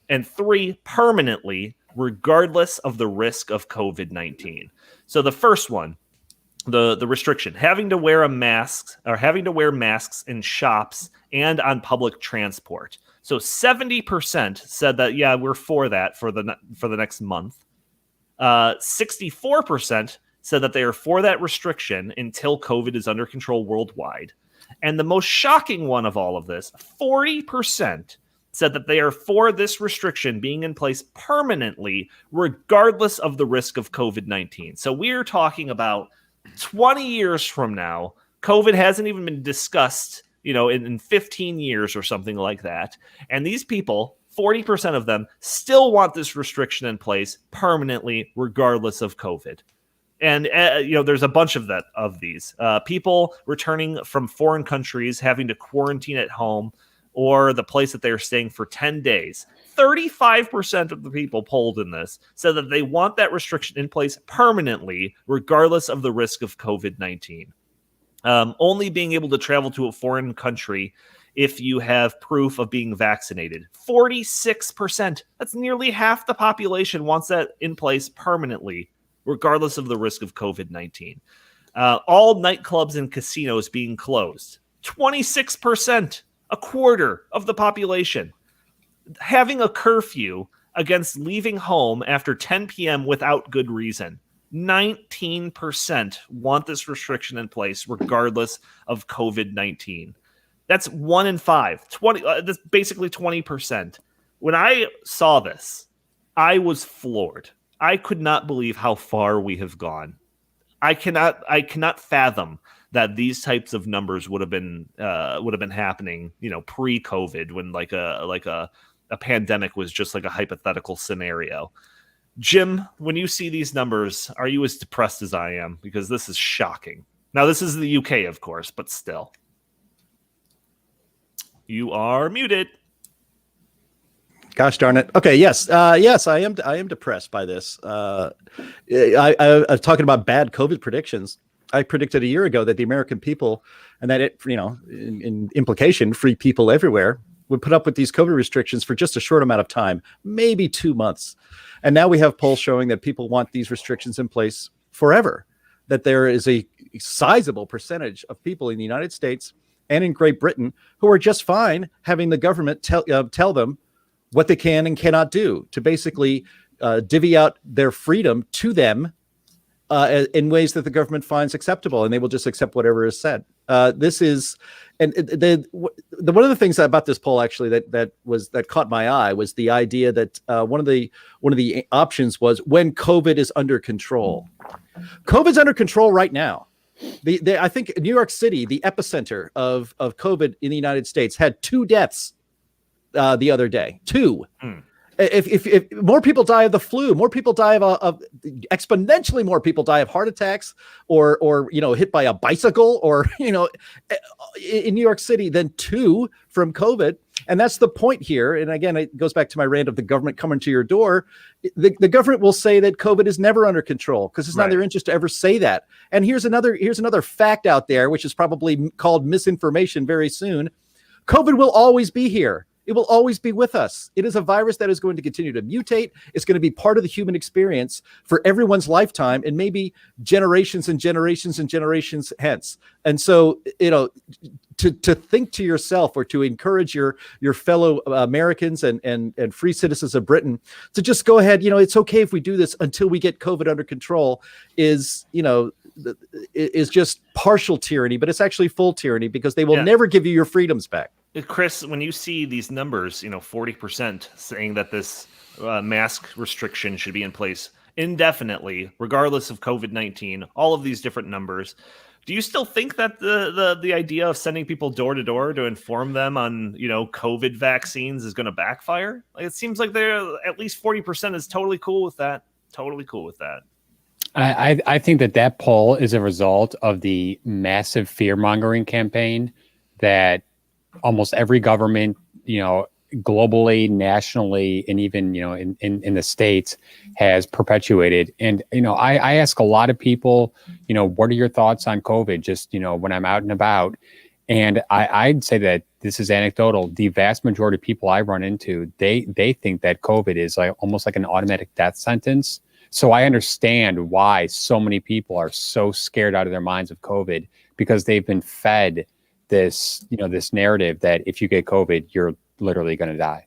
And 3, permanently, regardless of the risk of COVID-19. So the first one, the restriction, having to wear masks in shops and on public transport. So 70% said that, yeah, we're for that for the next month. 64% said that they are for that restriction until COVID is under control worldwide. And the most shocking one of all of this, 40% said that they are for this restriction being in place permanently, regardless of the risk of COVID-19. So we're talking about 20 years from now. COVID hasn't even been discussed, in 15 years or something like that. And these people, 40% of them, still want this restriction in place permanently, regardless of COVID. And there's a bunch of these people returning from foreign countries, having to quarantine at home or the place that they're staying for 10 days. 35% of the people polled in this said that they want that restriction in place permanently, regardless of the risk of COVID-19. Only being able to travel to a foreign country if you have proof of being vaccinated. 46%, that's nearly half the population, wants that in place permanently, regardless of the risk of COVID-19. All nightclubs and casinos being closed. 26%, a quarter of the population. Having a curfew against leaving home after 10 p.m. without good reason. 19% want this restriction in place, regardless of COVID-19. That's 1 in 5. That's basically 20%. When I saw this, I was floored. I could not believe how far we have gone. I cannot fathom that these types of numbers would have been happening, pre-COVID, when like a pandemic was just like a hypothetical scenario. Jim, when you see these numbers, are you as depressed as I am? Because this is shocking. Now, this is the UK, of course, but still. You are muted. Gosh darn it. Okay. Yes. Yes, I am depressed by this. I was talking about bad COVID predictions. I predicted a year ago that the American people, and that it, in implication, free people everywhere, would put up with these COVID restrictions for just a short amount of time, maybe 2 months. And now we have polls showing that people want these restrictions in place forever, that there is a sizable percentage of people in the United States and in Great Britain who are just fine having the government tell them what they can and cannot do, to basically divvy out their freedom to them in ways that the government finds acceptable, and they will just accept whatever is said. This is, and one of the things about this poll actually that caught my eye was the idea that one of the options was when COVID is under control. COVID's under control right now. I think New York City, the epicenter of COVID in the United States, had 2 deaths the other day. 2. If more people die of the flu, more people die of exponentially more people die of heart attacks or hit by a bicycle or in New York City than 2 from COVID. And that's the point here. And again, it goes back to my rant of the government coming to your door. The government will say that COVID is never under control because it's not their interest to ever say that. And here's another fact out there, which is probably called misinformation very soon. COVID will always be here. It will always be with us. It is a virus that is going to continue to mutate. It's going to be part of the human experience for everyone's lifetime and maybe generations and generations and generations hence. And so, to think to yourself or to encourage your fellow Americans and free citizens of Britain to just go ahead, it's okay if we do this until we get COVID under control is just partial tyranny, but it's actually full tyranny because they will never give you your freedoms back. Chris, when you see these numbers, 40% saying that this mask restriction should be in place indefinitely, regardless of COVID-19, all of these different numbers, do you still think that the idea of sending people door to door to inform them on, COVID vaccines is going to backfire? Like, it seems like they're at least 40% is totally cool with that. Totally cool with that. I think that poll is a result of the massive fear-mongering campaign that almost every government, globally, nationally, and even, in the States has perpetuated. And, I ask a lot of people, what are your thoughts on COVID? Just, when I'm out and about. And I'd say that this is anecdotal. The vast majority of people I run into, they think that COVID is almost like an automatic death sentence. So I understand why so many people are so scared out of their minds of COVID, because they've been fed this narrative that if you get COVID, you're literally going to die.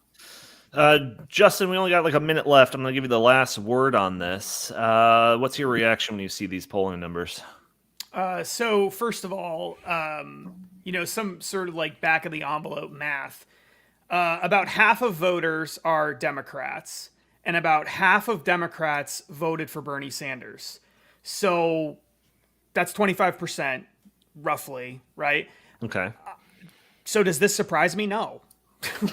Justin, we only got like a minute left. I'm going to give you the last word on this. What's your reaction when you see these polling numbers? So first of all, some sort of like back of the envelope math. About half of voters are Democrats, and about half of Democrats voted for Bernie Sanders. So that's 25%, roughly, right? Okay. So does this surprise me? No.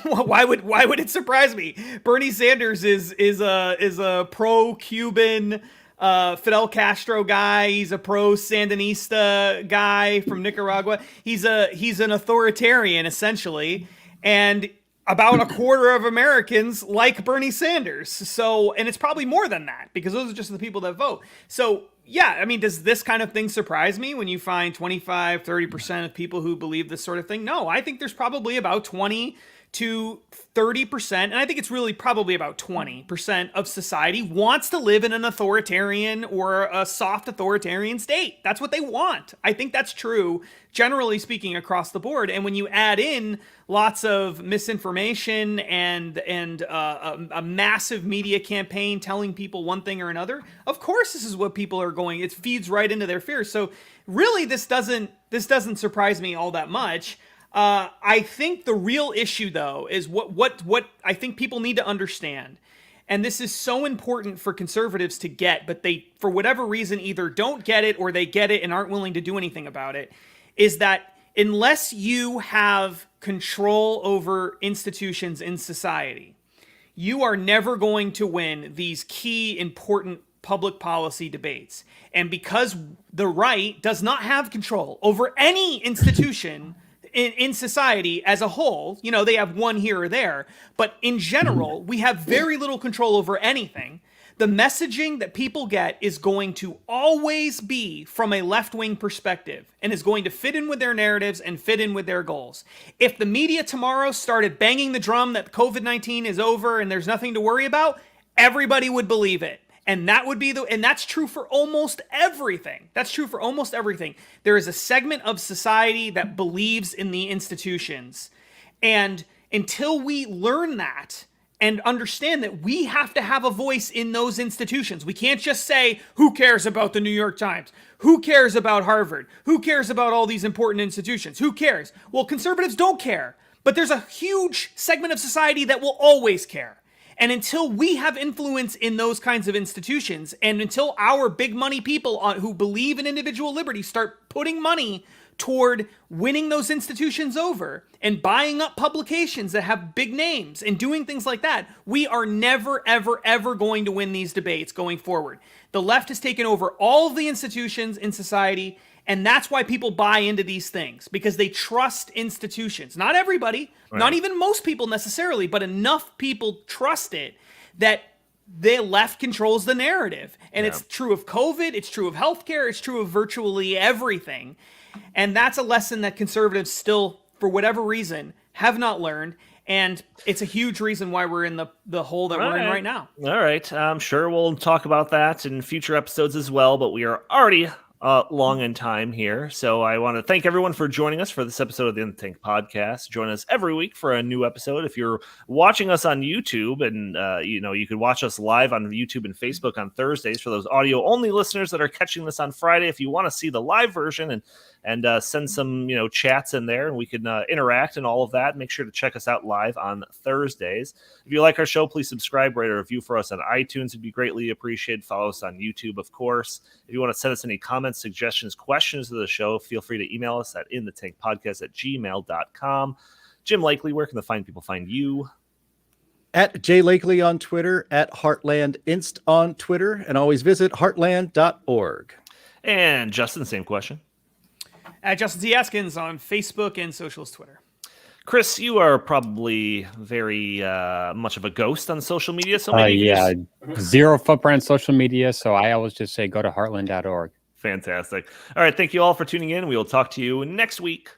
Why would it surprise me? Bernie Sanders is a pro-Cuban Fidel Castro guy. He's a pro-Sandinista guy from Nicaragua. He's an authoritarian essentially, and about a quarter of Americans like Bernie Sanders. So, and it's probably more than that because those are just the people that vote. So, yeah, I mean, does this kind of thing surprise me when you find 25, 30% of people who believe this sort of thing? No, I think there's probably about 20 to 30%, and I think it's really probably about 20% of society wants to live in an authoritarian or a soft authoritarian state. That's what they want. I think that's true, generally speaking, across the board. And when you add in lots of misinformation and a massive media campaign telling people one thing or another, of course this is what people are going. It feeds right into their fears. So really, this doesn't surprise me all that much. I think the real issue, though, is what I think people need to understand, and this is so important for conservatives to get, but they, for whatever reason, either don't get it or they get it and aren't willing to do anything about it, is that unless you have control over institutions in society, you are never going to win these key, important public policy debates. And because the right does not have control over any institution in society as a whole, they have one here or there, but in general, we have very little control over anything. The messaging that people get is going to always be from a left-wing perspective and is going to fit in with their narratives and fit in with their goals. If the media tomorrow started banging the drum that COVID-19 is over and there's nothing to worry about, everybody would believe it. And that would be and that's true for almost everything. That's true for almost everything. There is a segment of society that believes in the institutions. And until we learn that and understand that we have to have a voice in those institutions, we can't just say, who cares about the New York Times? Who cares about Harvard? Who cares about all these important institutions? Who cares? Well, conservatives don't care, but there's a huge segment of society that will always care. And until we have influence in those kinds of institutions, and until our big money people who believe in individual liberty start putting money toward winning those institutions over and buying up publications that have big names and doing things like that, we are never, ever, ever going to win these debates going forward. The left has taken over all of the institutions in society, and that's why people buy into these things, because they trust institutions. Not everybody, right. Not even most people necessarily, but enough people trust it that the left controls the narrative. And It's true of COVID, it's true of healthcare, it's true of virtually everything. And that's a lesson that conservatives still, for whatever reason, have not learned. And it's a huge reason why we're in the hole that we're in right now. All right. I'm sure we'll talk about that in future episodes as well, but we are already long in time here. So I want to thank everyone for joining us for this episode of the Untanked Podcast. Join us every week for a new episode. If you're watching us on YouTube, and you can watch us live on YouTube and Facebook on Thursdays. For those audio only listeners that are catching this on Friday, if you want to see the live version and send some chats in there, and we can interact and all of that, make sure to check us out live on Thursdays. If you like our show, please subscribe, rate, or review for us on iTunes. It'd be greatly appreciated. Follow us on YouTube, of course. If you want to send us any comments, suggestions, questions to the show, feel free to email us at inthetankpodcast@gmail.com. Jim Lakely, where can the fine people find you? At J Lakely on Twitter, at Heartland Inst on Twitter, and always visit heartland.org. And Justin, same question. At Justin T. Haskins on Facebook and Socialist Twitter. Chris, you are probably very much of a ghost on social media. So maybe zero footprint on social media. So I always just say go to heartland.org. Fantastic. All right. Thank you all for tuning in. We will talk to you next week.